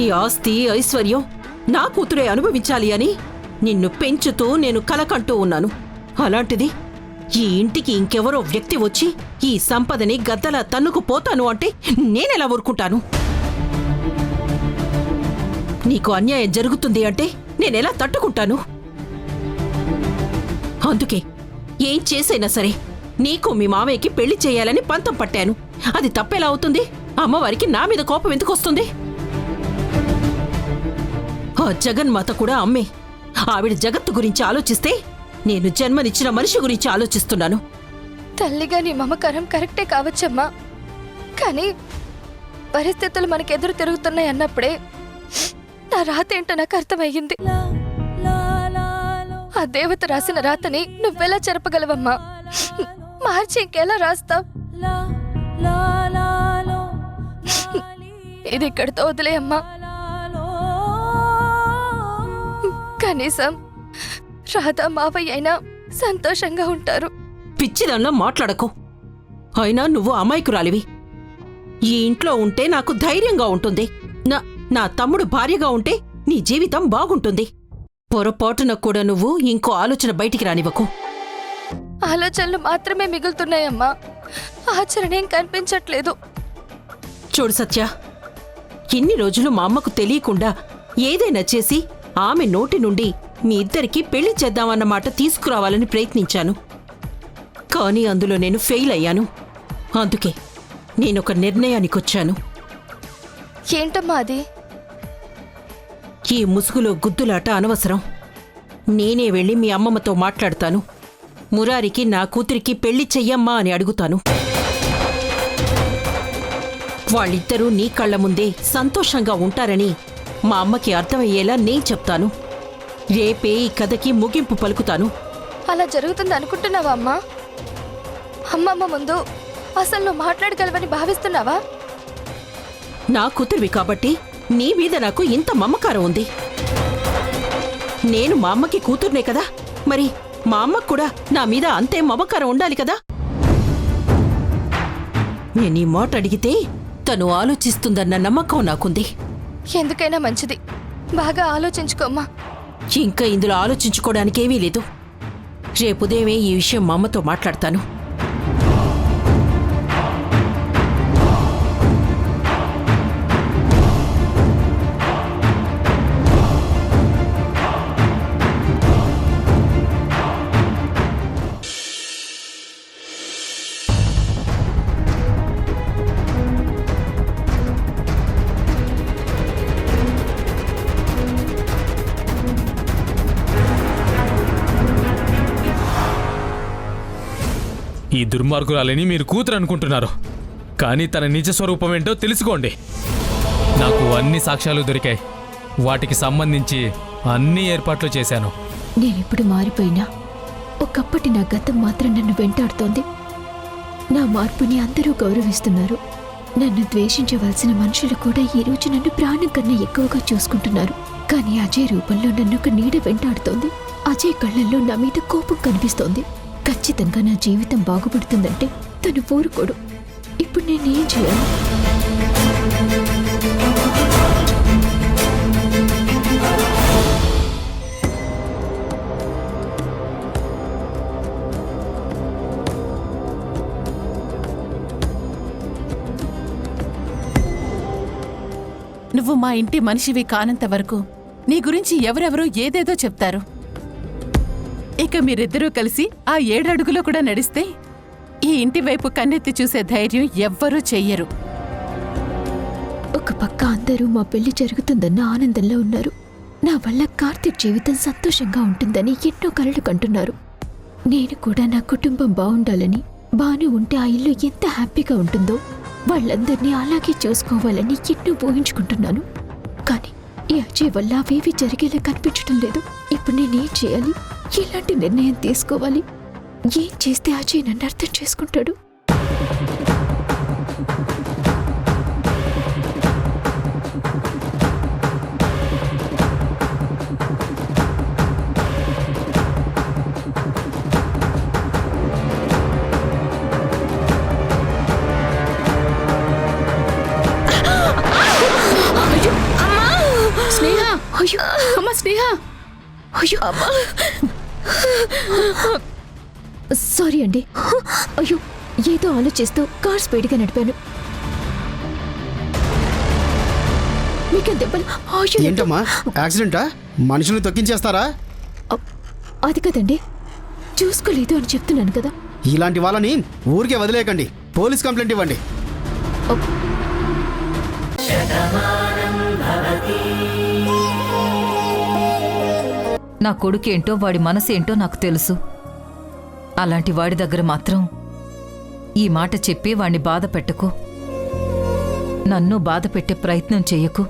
ఈ ఆస్తి ఐశ్వర్యం నా కూతురే అనుభవించాలి అని నిన్ను పెంచుతూ నేను కలకంటూ ఉన్నాను. అలాంటిది ఈ ఇంటికి ఇంకెవరో వ్యక్తి వచ్చి ఈ సంపదని గద్దలా తన్నుకుపోతాను అంటే నేనెలా ఊరుకుంటాను? నీకు అన్యాయం జరుగుతుంది అంటే నేనెలా తట్టుకుంటాను? అందుకే ఏం చేసైనా సరే నీకు మీ మామయ్యకి పెళ్లి చేయాలని పంతం పట్టాను. అది తప్పెలా అవుతుంది? అమ్మవారికి నా మీద కోపం ఎందుకు వస్తుంది? ఆ జగన్మాత కూడా అమ్మే. ఆవిడ జగత్తు గురించి ఆలోచిస్తే నేను జన్మనిచ్చిన మనిషి గురించి ఆలోచిస్తున్నాను. తల్లిగా నీ మమకారం కరెక్టే కావచ్చమ్మా, కానీ పరిస్థితులు మనకెదురు తిరుగుతున్నాయి అన్నప్పుడే నా రాత ఏంటో నాకు అర్థమయ్యింది. ఆ దేవత రాసిన రాతని నువ్వెలా చెరపగలవమ్మా? మార్చి ఇంకెలా రాస్తావు? ఇది ఇక్కడితో వదిలే అమ్మా. కనీసం రాధా మావయ్య అయినా సంతోషంగా ఉంటారు. పిచ్చిదాన్లా మాట్లాడకు. అయినా నువ్వు అమాయకురాలివి. ఈ ఇంట్లో ఉంటే నాకు ధైర్యంగా ఉంటుంది. నా తమ్ముడు భార్యగా ఉంటే నీ జీవితం బాగుంటుంది. పొరపాటున కూడా నువ్వు ఇంకో ఆలోచన బయటికి రానివ్వకు. ఆలోచనలు మాత్రమే మిగులుతున్నాయమ్మా, ఆచరణ ఏం కనిపించట్లేదు. చూడు సత్య, ఇన్ని రోజులు మా అమ్మకు తెలియకుండా ఏదైనా చేసి ఆమె నోటి నుండి మీ ఇద్దరికీ పెళ్లి చేద్దామన్నమాట తీసుకురావాలని ప్రయత్నించాను. కానీ అందులో నేను ఫెయిల్ అయ్యాను. అందుకే నేనొక నిర్ణయానికొచ్చాను. ఏంటమ్మా అది? ఈ ముసుగులో గుద్దులాట అనవసరం. నేనే వెళ్ళి మీ అమ్మమ్మతో మాట్లాడతాను. మురారికి నా కూతురికి పెళ్లి చెయ్యమ్మా అని అడుగుతాను. వాళ్ళిద్దరూ నీ కళ్ల ముందే సంతోషంగా ఉంటారని మా అమ్మకి అర్థమయ్యేలా నేను చెప్తాను. రేపే ఈ కథకి ముగింపు పలుకుతాను. అలా జరుగుతుంది అనుకుంటున్నావా అమ్మా? అమ్మమ్మ ముందు అసలు నువ్వు మాట్లాడగలవని భావిస్తున్నావా? నా కూతురివి కాబట్టి నీ మీద నాకు ఇంత మమకారం ఉంది. నేను మా అమ్మకి కూతుర్నే కదా, మరి మా అమ్మకు కూడా నా మీద అంతే మమకారం ఉండాలి కదా. నేను ఈ మాట అడిగితే తను ఆలోచిస్తుందన్న నమ్మకం నాకుంది. ఎందుకైనా మంచిది, బాగా ఆలోచించుకోమ్మా. ఇంకా ఇందులో ఆలోచించుకోవడానికేమీ లేదు. రేపు ఉదయమే ఈ విషయం మా అమ్మతో మాట్లాడతాను. ఈ దుర్మార్గురాలని మీరు కూతురు అనుకుంటున్నారు, కానీ తన నిజ స్వరూపం ఏంటో తెలుసుకోండి. నాకు అన్ని సాక్ష్యాలు దొరికాయి. వాటికి సంబంధించి అన్ని ఏర్పాట్లు చేశాను. నేనిప్పుడు మారిపోయినా ఒకప్పటి నా గతం మాత్రం నన్ను వెంటాడుతోంది. నా మార్పుని అందరూ గౌరవిస్తున్నారు. నన్ను ద్వేషించవలసిన మనుషులు కూడా ఈ రోజు నన్ను ప్రాణం కన్నా ఎక్కువగా చూసుకుంటున్నారు. కానీ అజయ్ రూపంలో నన్ను ఒక నీడ వెంటాడుతోంది. అజయ్ కళ్ళల్లో నా మీద కోపం కనిపిస్తోంది. ఖచ్చితంగా నా జీవితం బాగుపడుతుందంటే తను ఊరుకోడు. ఇప్పుడు నేనేం చేయాలి? నువ్వు మా ఇంటి మనిషివి కానంత వరకు నీ గురించి ఎవరెవరో ఏదేదో చెప్తారు. ఇక మీరిద్దరూ కలిసి ఆ 7 అడుగులో కూడా నడిస్తే ఈ ఇంటి వైపు కన్నెత్తి చూసే ధైర్యం ఎవ్వరూ చెయ్యరు. ఒక పక్క అందరూ మా పెళ్లి జరుగుతుందన్న ఆనందంలో ఉన్నారు. నా వల్ల కార్తీక్ జీవితం సంతోషంగా ఉంటుందని ఎన్నో కలలు కంటున్నారు. నేను కూడా నా కుటుంబం బాగుండాలని, బాను ఉంటే ఆ ఇల్లు ఎంత హ్యాపీగా ఉంటుందో వాళ్ళందరినీ అలాగే చూసుకోవాలని ఎన్నో ఊహించుకుంటున్నాను. కానీ ఈ అజయ్ వల్ల అవేవి జరిగేలా కనిపించడం లేదు. ఇప్పుడు నేనేం చేయాలి? ఎలాంటి నిర్ణయం తీసుకోవాలి? ఏం చేస్తే అజయ్ నన్ను అర్థం చేసుకుంటాడు? స్నేహ, అయ్యో, అమ్మ స్నేహ, అయ్యో, సారీ అండి. అయ్యో, ఏదో ఆలోచిస్తూ కార్ స్పీడ్గా నడిపాను. మీకేం దెబ్బలు? అయ్యో, ఏంటమ్మా యాక్సిడెంటా? మనుషుల్ని తొక్కించేస్తారా? అది కదండి, చూసుకోలేదు అని చెప్తున్నాను కదా. ఇలాంటి వాళ్ళని ఊరికే వదిలేయకండి, పోలీస్ కంప్లైంట్ ఇవ్వండి. నా కొడుకేంటో వాడి మనసేంటో నాకు తెలుసు. అలాంటి వాడి దగ్గర మాత్రం ఈ మాట చెప్పి వాణ్ణి బాధ పెట్టకు. నన్ను బాధ పెట్టే ప్రయత్నం చెయ్యకు.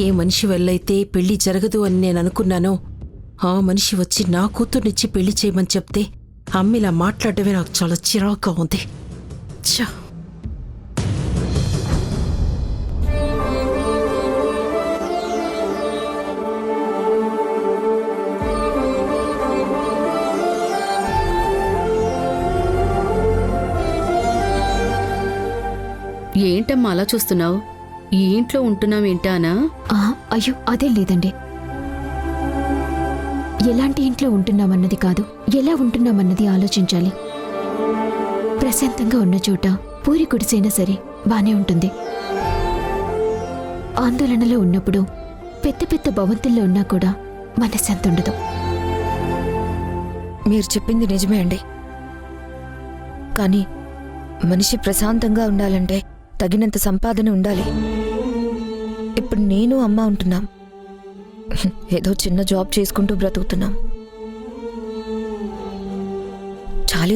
ఏ మనిషి వల్లైతే పెళ్లి జరగదు అని నేను అనుకున్నానో ఆ మనిషి వచ్చి నా కూతుర్నిచ్చి పెళ్లి చేయమని చెప్తే అమ్మిలా మాట్లాడటమే నాకు చాలా చిరాకుగా ఉంది. ఛ! ఏంటమ్మా అలా చూస్తున్నావు? ఈ ఇంట్లో ఉంటున్నావేంటానా? అయ్యో, అదేం లేదండి. ఎలాంటి ఇంట్లో ఉంటున్నామన్నది కాదు, ఎలా ఉంటున్నామన్నది ఆలోచించాలి. ప్రశాంతంగా ఉన్న చోట పూరి గుడిసైనా సరే బానే ఉంటుంది. ఆందోళనలో ఉన్నప్పుడు పెద్ద పెద్ద భవంతుల్లో ఉన్నా కూడా మనశ్శాంతి ఉండదు. మీరు చెప్పింది నిజమే అండి. కానీ మనిషి ప్రశాంతంగా ఉండాలంటే తగినంత సంపాదన ఉండాలి. ఇప్పుడు నేను అమ్మ ఉంటున్నాం, ఏదో చిన్న జాబ్ చేసుకుంటూ బ్రతుకుతున్నాం.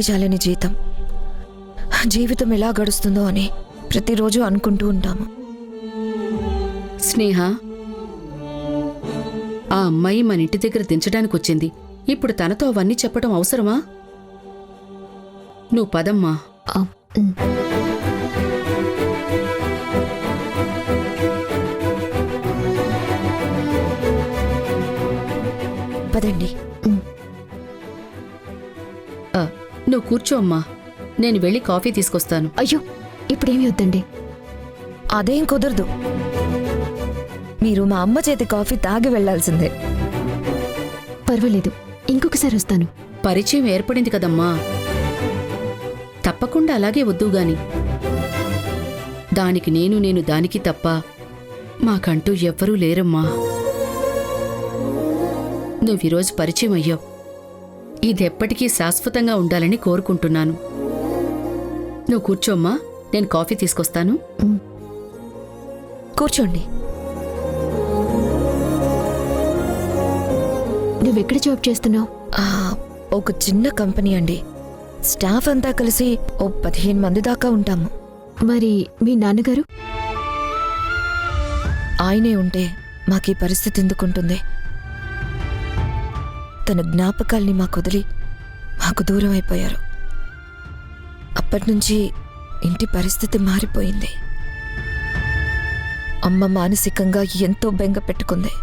చాలని జీతం, జీవితం ఎలా గడుస్తుందో అని ప్రతిరోజు అనుకుంటూ ఉంటాము. స్నేహ, ఆ అమ్మాయి మన ఇంటి దగ్గర దించడానికి వచ్చింది. ఇప్పుడు తనతో అవన్నీ చెప్పడం అవసరమా? నువ్వు పదమ్మా. పదండి. నువ్వు కూర్చో అమ్మా, నేను వెళ్ళి కాఫీ తీసుకొస్తాను. అయ్యో, ఇప్పుడేమీ వద్దండి. అదేం కుదరదు. మీరు మా అమ్మ చేతి కాఫీ తాగి వెళ్లాల్సిందే. పర్వాలేదు, ఇంకొకసారి వస్తాను. పరిచయం ఏర్పడింది కదమ్మా, తప్పకుండా అలాగే వద్దుగాని. దానికి నేను దానికి తప్ప మాకంటూ ఎవ్వరూ లేరమ్మా. నువ్వీరోజు పరిచయం అయ్యావు, ఇదెప్పటికీ శాశ్వతంగా ఉండాలని కోరుకుంటున్నాను. నువ్వు కూర్చోమ్మా, నేను కాఫీ తీసుకొస్తాను. కూర్చోండి. నువ్వెక్కడ జాబ్ చేస్తున్నావు? ఒక చిన్న కంపెనీ అండి. స్టాఫ్ అంతా కలిసి 15 మంది దాకా ఉంటాము. మరి మీ నాన్నగారు? ఆయనే ఉంటే మాకీ పరిస్థితి ఎందుకుంటుంది? తన జ్ఞాపకాల్ని మాకొదిలి మాకు దూరం అయిపోయారు. అప్పటినుంచి ఇంటి పరిస్థితి మారిపోయింది. అమ్మ మానసికంగా ఎంతో బెంగ పెట్టుకుంది.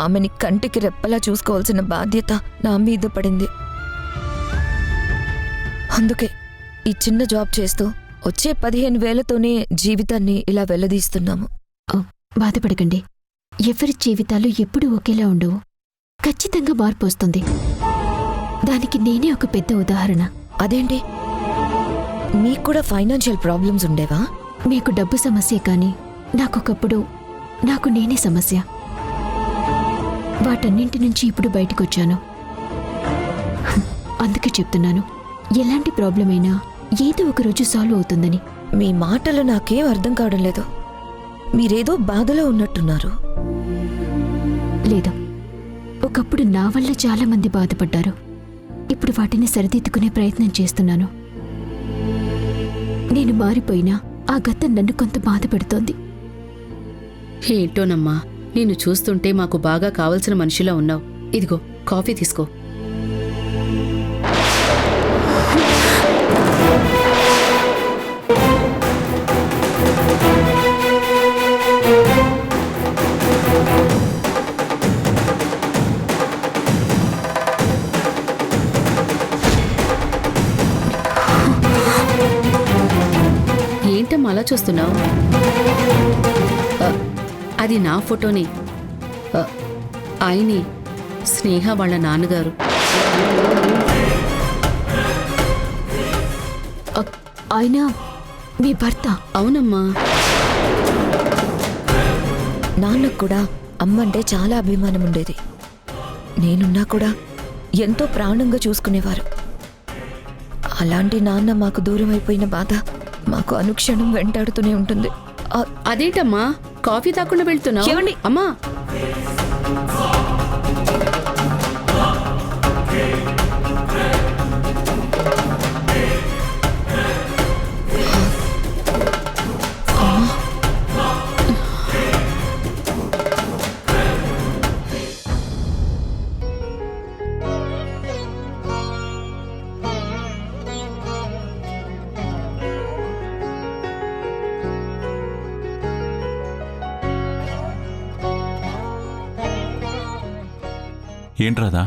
ఆమెని కంటికి రెప్పలా చూసుకోవాల్సిన బాధ్యత నా మీద పడింది. అందుకే ఈ చిన్న జాబ్ చేస్తూ వచ్చే 15,000తోనే జీవితాన్ని ఇలా వెల్లదీస్తున్నాము. బాధపడకండి, ఎవరి జీవితాలు ఎప్పుడూ ఒకేలా ఉండవు. ఖచ్చితంగా మార్పు వస్తుంది. దానికి నేనే ఒక పెద్ద ఉదాహరణ. అదేంటి, మీకు కూడా ఫైనాన్షియల్ ప్రాబ్లమ్స్ ఉండేవా? మీకు డబ్బు సమస్య, కానీ నాకొకప్పుడు నాకు నేనే సమస్య. వాటన్నింటి నుంచి ఇప్పుడు బయటకొచ్చాను. అందుకే చెప్తున్నాను, ఎలాంటి ప్రాబ్లం అయినా ఏదో ఒకరోజు సాల్వ్ అవుతుందని. మీ మాటలు నాకేం అర్థం కావడం లేదు. మీరేదో బాధలో ఉన్నట్టున్నారు. లేదు, ఒకప్పుడు నా వల్ల చాలా మంది బాధపడ్డారు. ఇప్పుడు వాటిని సరిదిద్దుకునే ప్రయత్నం చేస్తున్నాను. నేను మారిపోయినా ఆ గతం నన్ను కొంత బాధ పెడుతోంది. ఏంటోనమ్మా, నిన్ను చూస్తుంటే మాకు బాగా కావలసిన మనిషిలా ఉన్నావు. ఇదిగో కాఫీ తీసుకో. అలా చూస్తున్నావు? అది నా ఫోటోనే. ఆయనే స్నేహ వాళ్ళ నాన్నగారు. ఆయన మీ భర్త? అవునమ్మా. నాన్నకు కూడా అమ్మంటే చాలా అభిమానం ఉండేది. నేనున్నా కూడా ఎంతో ప్రాణంగా చూసుకునేవారు. అలాంటి నాన్న మాకు దూరం అయిపోయిన బాధ మాకు అనుక్షణం వెంటాడుతూనే ఉంటుంది. అదేంటమ్మా కాఫీ తాకుండా వెళ్తున్నావు? ఏమండి? అమ్మా, ఏంటి రాధా?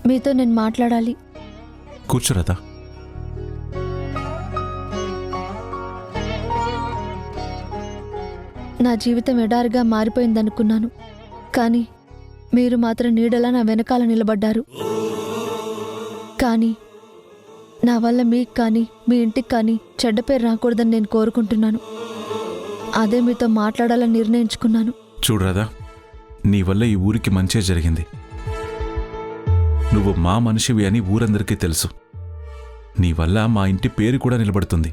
మీతో నేను మాట్లాడాలి. కూర్చో రాధా. నా జీవితం ఎడారిగా మారిపోయిందనుకున్నాను, కానీ మీరు మాత్రం నీడలా నా వెనకాల నిలబడ్డారు. కానీ నా వల్ల మీకు కానీ మీ ఇంటికి కానీ చెడ్డ పేరు రాకూడదని నేను కోరుకుంటున్నాను. అదే మీతో మాట్లాడాలని నిర్ణయించుకున్నాను. చూడు రాధా, నీ వల్ల ఈ ఊరికి మంచే జరిగింది. నువ్వు మా మనిషివి అని ఊరందరికీ తెలుసు. నీ వల్ల మా ఇంటి పేరు కూడా నిలబడుతుంది.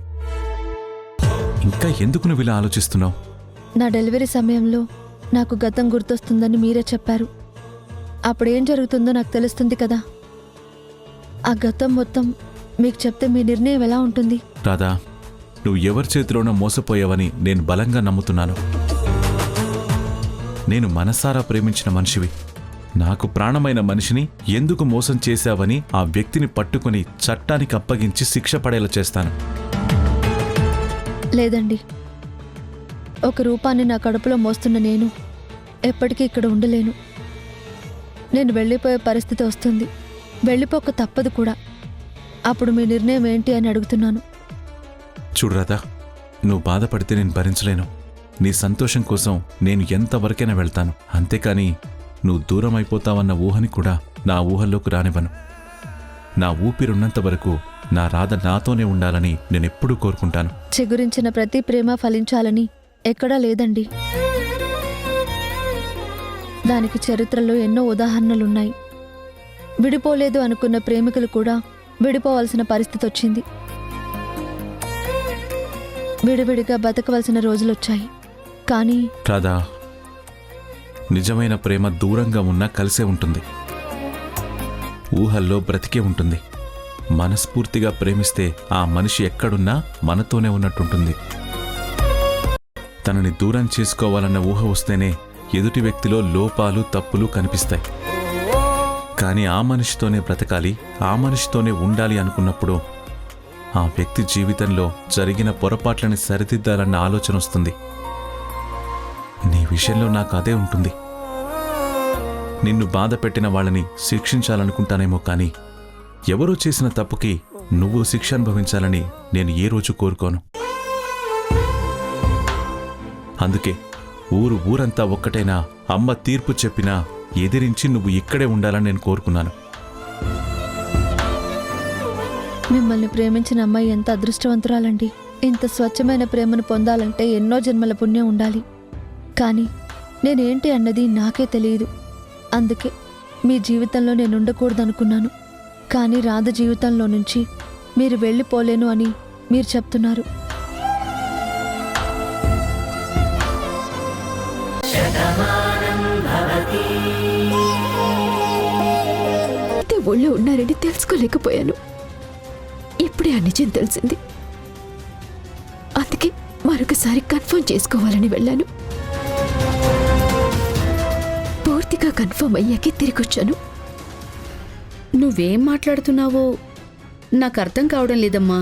ఇంకా ఎందుకు నువ్వు ఇలా ఆలోచిస్తున్నావు? నా డెలివరీ సమయంలో నాకు గతం గుర్తొస్తుందని మీరే చెప్పారు. అప్పుడేం జరుగుతుందో నాకు తెలుస్తుంది కదా. ఆ గతం మొత్తం మీకు చెప్తే మీ నిర్ణయం ఎలా ఉంటుంది? రాధా, నువ్వు ఎవరి చేతిలోనో మోసపోయావని నేను బలంగా నమ్ముతున్నాను. నేను మనసారా ప్రేమించిన మనిషివి. నాకు ప్రాణమైన మనిషిని ఎందుకు మోసం చేశావని ఆ వ్యక్తిని పట్టుకుని చట్టానికి అప్పగించి శిక్ష పడేలా చేస్తాను. లేదండి, ఒక రూపాన్ని నా కడుపులో మోస్తున్న నేను ఎప్పటికీ ఇక్కడ ఉండలేను. నేను వెళ్ళిపోయే పరిస్థితి వస్తుంది. వెళ్ళిపోక తప్పదు కూడా. అప్పుడు మీ నిర్ణయం ఏంటి అని అడుగుతున్నాను. చూడు రాధా, నువ్వు బాధపడితే నేను భరించలేను. నీ సంతోషం కోసం నేను ఎంతవరకైనా వెళ్తాను. అంతేకాని నువ్వు దూరం అయిపోతావన్న ఊహని కూడా నా ఊహల్లోకి రానివ్వను. నా ఊపిరున్నంత వరకు నా రాధ నాతోనే ఉండాలని నేనెప్పుడూ కోరుకుంటాను. చిగురించిన ప్రతి ప్రేమ ఫలించాలని ఎక్కడా లేదండి. దానికి చరిత్రలో ఎన్నో ఉదాహరణలున్నాయి. విడిపోలేదు అనుకున్న ప్రేమికులు కూడా విడిపోవలసిన పరిస్థితి వచ్చింది. విడివిడిగా బతకవలసిన రోజులొచ్చాయి. కానీ రాధా, నిజమైన ప్రేమ దూరంగా ఉన్నా కలిసే ఉంటుంది. ఊహల్లో బ్రతికే ఉంటుంది. మనస్ఫూర్తిగా ప్రేమిస్తే ఆ మనిషి ఎక్కడున్నా మనతోనే ఉన్నట్టుంటుంది. తనని దూరం చేసుకోవాలన్న ఊహ వస్తేనే ఎదుటి వ్యక్తిలో లోపాలు తప్పులు కనిపిస్తాయి. కానీ ఆ మనిషితోనే బ్రతకాలి, ఆ మనిషితోనే ఉండాలి అనుకున్నప్పుడు ఆ వ్యక్తి జీవితంలో జరిగిన పొరపాట్లని సరిదిద్దాలన్న ఆలోచన వస్తుంది. నీ విషయంలో నాకు అదే ఉంటుంది. నిన్ను బాధ పెట్టిన వాళ్ళని శిక్షించాలనుకుంటానేమో కానీ ఎవరో చేసిన తప్పుకి నువ్వు శిక్ష అనుభవించాలని నేను ఏ రోజు కోరుకోను. అందుకే ఊరంతా ఒక్కటైనా అమ్మ తీర్పు చెప్పినా ఎదిరించి నువ్వు ఇక్కడే ఉండాలని నేను కోరుకున్నాను. మిమ్మల్ని ప్రేమించిన అమ్మాయి ఎంత అదృష్టవంతురాలండి. ఇంత స్వచ్ఛమైన ప్రేమను పొందాలంటే ఎన్నో జన్మల పుణ్యం ఉండాలి. కానీ నేనేంటి అన్నది నాకే తెలియదు. అందుకే మీ జీవితంలో నేను ఉండకూడదనుకున్నాను. కానీ రాధ జీవితంలో నుంచి మీరు వెళ్ళిపోలేను అని మీరు చెప్తున్నారు. ఒళ్ళో ఉన్నారని తెలుసుకోలేకపోయాను. ఇప్పుడే ఆ నిజం తెలిసింది. అందుకే మరొకసారి కన్ఫర్మ్ చేసుకోవాలని వెళ్ళాను. పూర్తిగా కన్ఫర్మ్ అయ్యాకే తిరిగొచ్చాను. నువ్వేం మాట్లాడుతున్నావో నాకు అర్థం కావడం లేదమ్మా.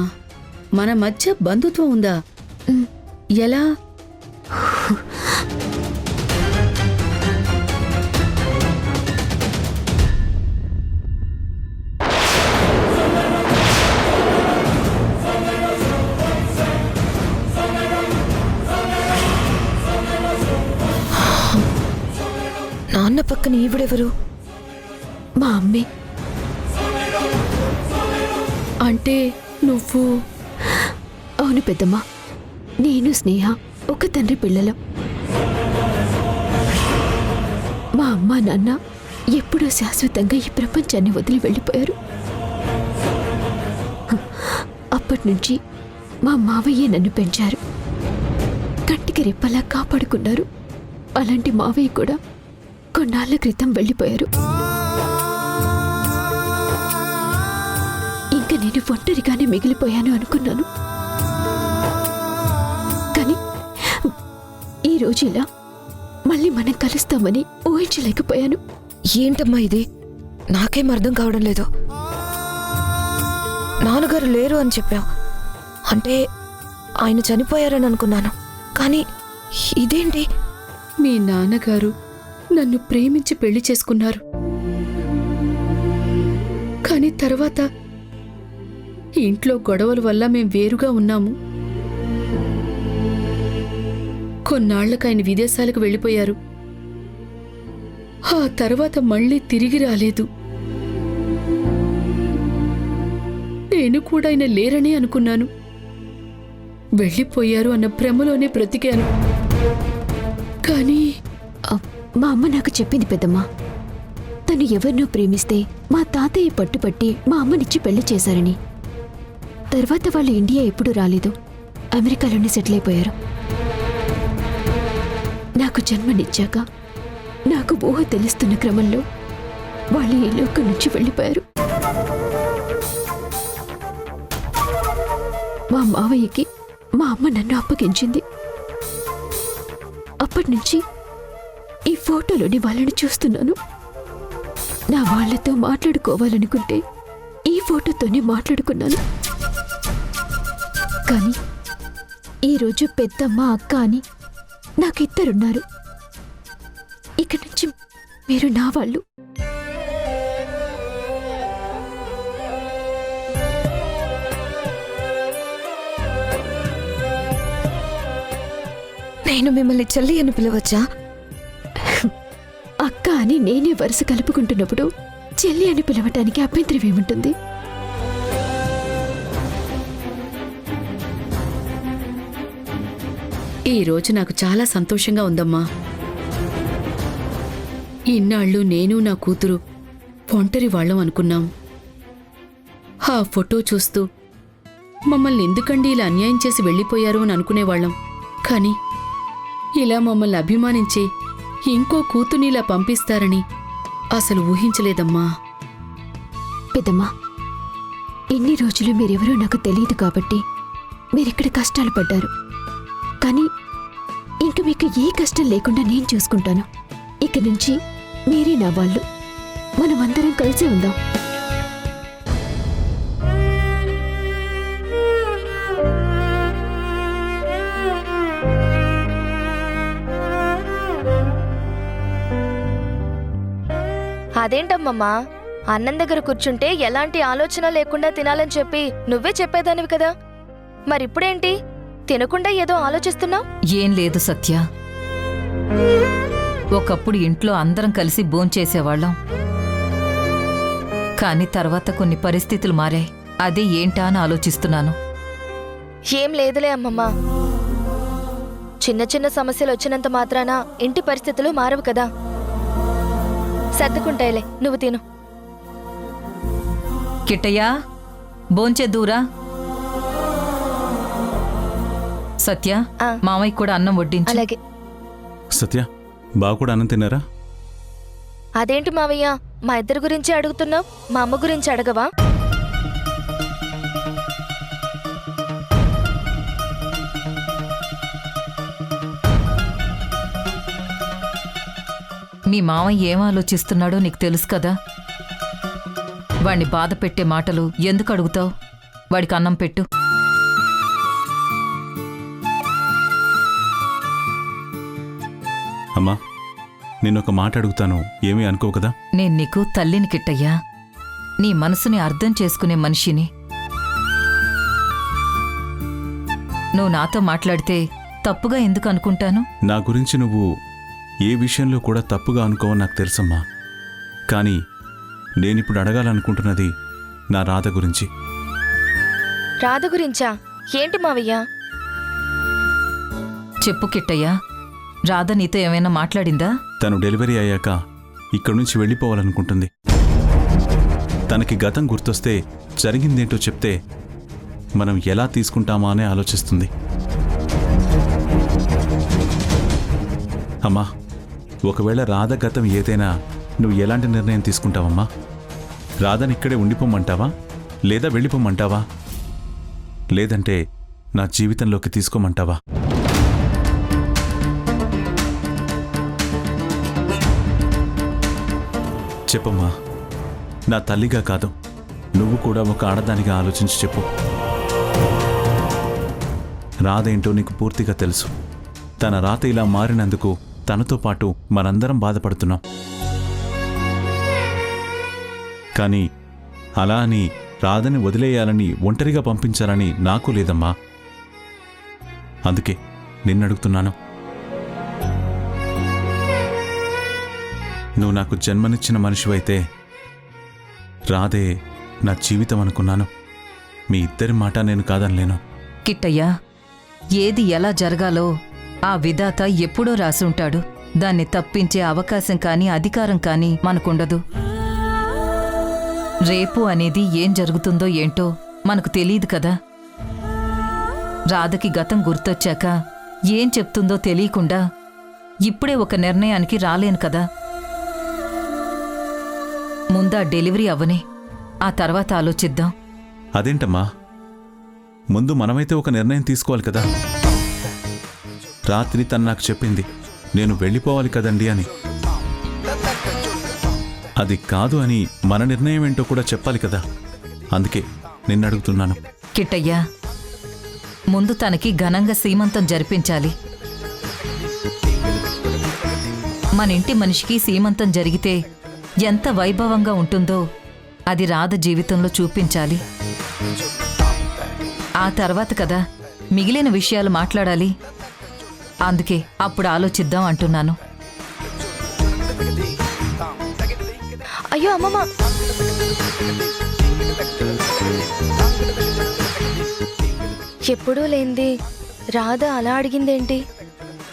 మన మధ్య బంధుత్వం ఉందా? ఎలా? పక్కన ఈవిడెవరు? మా అమ్మే. అంటే నువ్వు? అవును పెద్దమ్మ, నేను స్నేహ ఒక తండ్రి పిల్లలం. మా అమ్మ నాన్న ఎప్పుడో శాశ్వతంగా ఈ ప్రపంచాన్ని వదిలి వెళ్ళిపోయారు. అప్పటి నుంచి మా మావయ్య నన్ను పెంచారు, కంటికి రెప్పలా కాపాడుకున్నారు. అలాంటి మావయ్య కూడా కొన్నాళ్ల క్రితం వెళ్ళిపోయారు. ఇంకా నేను ఒంటరిగానే మిగిలిపోయాను అనుకున్నాను. కానీ ఈ రోజు ఇలా మళ్ళీ మనం కలుస్తామని ఊహించలేకపోయాను. ఏంటమ్మా ఇది? నాకేం అర్థం కావడం లేదు. నాన్నగారు లేరు అని చెప్పావు, అంటే ఆయన చనిపోయారని అనుకున్నాను. కానీ ఇదేంటి? మీ నాన్నగారు నన్ను ప్రేమించి పెళ్లి చేసుకున్నారు. కానీ తర్వాత ఇంట్లో గొడవల వల్ల మేం వేరుగా ఉన్నాము. కొన్నాళ్లకు ఆయన విదేశాలకు వెళ్ళిపోయారు. ఆ తర్వాత మళ్ళీ తిరిగి రాలేదు. నేను కూడా ఆయన లేరనే అనుకున్నాను. వెళ్ళిపోయారు అన్న భ్రమలోనే బ్రతికాను. కానీ మా అమ్మ నాకు చెప్పింది పెద్దమ్మ, తను ఎవరినో ప్రేమిస్తే మా తాతయ్య పట్టుపట్టి మా అమ్మనిచ్చి పెళ్లి చేశారని. తర్వాత వాళ్ళు ఇండియా ఎప్పుడూ రాలేదు, అమెరికాలోనే సెటిల్ అయిపోయారు. నాకు జన్మనిచ్చాక నాకు ఊహ తెలుస్తున్న క్రమంలో వాళ్ళు ఈ లోకం నుంచి వెళ్ళిపోయారు. మా మావయ్యకి మా అమ్మ నన్ను అప్పగించింది. అప్పటి నుంచి ఈ ఫోటోలోని వాళ్ళని చూస్తున్నాను. నా వాళ్లతో మాట్లాడుకోవాలనుకుంటే ఈ ఫోటోతోనే మాట్లాడుకున్నాను. కానీ ఈరోజు పెద్దమ్మ అక్క అని నాకిద్దరున్నారు. ఇక నుంచి మీరు నా వాళ్ళు. నేను మిమ్మల్ని చెల్లి అని పిలవచ్చా? అక్క అని నేనే వరుస కలుపుకుంటున్నప్పుడు చెల్లి అని పిలవటానికి అభ్యంతరం ఏముంటుంది? ఈ రోజు నాకు చాలా సంతోషంగా ఉందమ్మా. ఇన్నాళ్ళు నేను నా కూతురు ఒంటరి వాళ్ళం అనుకున్నాం. ఆ ఫోటో చూస్తూ మమ్మల్ని ఎందుకండి ఇలా అన్యాయం చేసి వెళ్ళిపోయారు అని అనుకునేవాళ్ళం. కానీ ఇలా మమ్మల్ని అభిమానించి ఇంకో కూతుర్ని ఇలా పంపిస్తారని అసలు ఊహించలేదమ్మా. పెద్దమ్మా, ఇన్ని రోజులు మీరెవరో నాకు తెలియదు కాబట్టి మీరిక్కడ కష్టాలు పడ్డారు. కానీ ఇంక మీకు ఏ కష్టం లేకుండా నేను చూసుకుంటాను. ఇక నుంచి మీరే నా వాళ్ళు. మనమందరం కలిసి ఉందాం. అదేంటమ్మమ్మా, అన్నం దగ్గర కూర్చుంటే ఎలాంటి ఆలోచన లేకుండా తినాలని చెప్పి నువ్వే చెప్పేదానివి కదా. మరిప్పుడేంటి తినకుండా ఏదో ఆలోచిస్తున్నావు? ఏం లేదు సత్య, ఒకప్పుడు ఇంట్లో అందరం కలిసి భోంచేసేవాళ్ళం. కానీ తర్వాత కొన్ని పరిస్థితులు మారాయి. అదే ఏంటా అని ఆలోచిస్తున్నాను. ఏం లేదులే అమ్మమ్మా, చిన్న చిన్న సమస్యలు వచ్చినంత మాత్రాన ఇంటి పరిస్థితులు మారవు కదా. సర్దుకుంటాయిలే, నువ్వు తిను. కిట్టయ్యా, భోంచేద్దూరా. సత్య, మామయ్య కూడా అన్నం వడ్డించు. అలాగే. సత్య, బావ కూడా అన్నం తిన్నారా? అదేంటి మావయ్య, మా ఇద్దరి గురించి అడుగుతున్నావు, మా అమ్మ గురించి అడగవా? మీ మామయ్య ఏం ఆలోచిస్తున్నాడో నీకు తెలుసు కదా. వాణ్ణి బాధ పెట్టే మాటలు ఎందుకు అడుగుతావు? వాడికి అన్నం పెట్టు. అమ్మా, నిన్నొక మాట అడుగుతాను, ఏమీ అనుకోవు కదా? నేను నీకు తల్లిని కిట్టయ్యా, నీ మనసుని అర్థం చేసుకునే మనిషిని. నువ్వు నాతో మాట్లాడితే తప్పుగా ఎందుకు అనుకుంటాను? నా గురించి నువ్వు ఏ విషయంలో కూడా తప్పుగా అనుకోవని నాకు తెలుసమ్మా. కానీ నేనిప్పుడు అడగాలనుకుంటున్నది నా రాధ గురించి. రాధ గురించా? ఏంటి మావయ్య? చెప్పు కిట్టయ్యా, రాధ నీతో ఏమైనా మాట్లాడిందా? తను డెలివరీ అయ్యాక ఇక్కడి నుంచి వెళ్ళిపోవాలనుకుంటుంది. తనకి గతం గుర్తొస్తే జరిగిందేంటో చెప్తే మనం ఎలా తీసుకుంటామా అని ఆలోచిస్తుంది. అమ్మా, ఒకవేళ రాధ గతం ఏదైనా నువ్వు ఎలాంటి నిర్ణయం తీసుకుంటావమ్మా? రాధని ఇక్కడే ఉండిపోమంటావా, లేదా వెళ్ళిపోమంటావా, లేదంటే నా జీవితంలోకి తీసుకోమంటావా? చెప్పమ్మా, నా తల్లిగా కాదు, నువ్వు కూడా ఒక ఆడదానిగా ఆలోచించి చెప్పు. రాధేంటో నీకు పూర్తిగా తెలుసు. తన రాత ఇలా మారినందుకు తనతో పాటు మనందరం బాధపడుతున్నాం. కానీ అలా అని రాధని వదిలేయాలని, ఒంటరిగా పంపించాలని నాకు లేదమ్మా. అందుకే నిన్నడుగుతున్నాను. నువ్వు నాకు జన్మనిచ్చిన మనిషివైతే రాధే నా జీవితం అనుకున్నాను. మీ ఇద్దరి మాట నేను కాదనలేను. కిట్టయ్యా, ఏది ఎలా జరగాలో ఆ విధాత ఎప్పుడో రాసుంటాడు. దాన్ని తప్పించే అవకాశం కానీ అధికారం కానీ మనకుండదు. రేపు అనేది ఏం జరుగుతుందో ఏంటో మనకు తెలియదు కదా. రాధకి గతం గుర్తొచ్చాక ఏం చెప్తుందో తెలియకుండా ఇప్పుడే ఒక నిర్ణయానికి రాలేను కదా. ముందా డెలివరీ అవ్వనే, ఆ తర్వాత ఆలోచిద్దాం. అదేంటమ్మా, ముందు మనమైతే ఒక నిర్ణయం తీసుకోవాలి కదా. రాత్రి తను నాకు చెప్పింది నేను వెళ్ళిపోవాలి కదండి అని. అది కాదు అని మన నిర్ణయం ఏంటో కూడా చెప్పాలి కదా. అందుకే నిన్నడుగుతున్నాను. కిట్టయ్యా, ముందు తనకి ఘనంగా సీమంతం జరిపించాలి. మన ఇంటి మనిషికి సీమంతం జరిగితే ఎంత వైభవంగా ఉంటుందో అది రాధ జీవితంలో చూపించాలి. ఆ తర్వాత కదా మిగిలిన విషయాలు మాట్లాడాలి. అందుకే అప్పుడు ఆలోచిద్దాం అంటున్నాను. అయ్యో అమ్మమ్మ, ఎప్పుడూ లేంది రాధ అలా అడిగిందేంటి?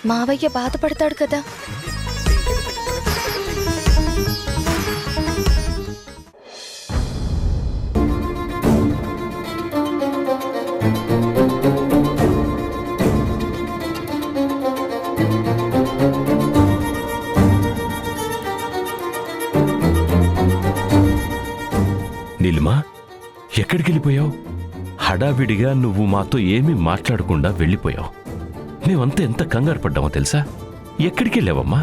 మావయ్య బాధపడతాడు కదా. నీలిమా, ఎక్కడికి వెళ్ళిపోయావు? హడావిడిగా నువ్వు మాతో ఏమీ మాట్లాడకుండా వెళ్ళిపోయావు. మేమంతా ఎంత కంగారు పడ్డామో తెలుసా? ఎక్కడికి వెళ్ళావమ్మా?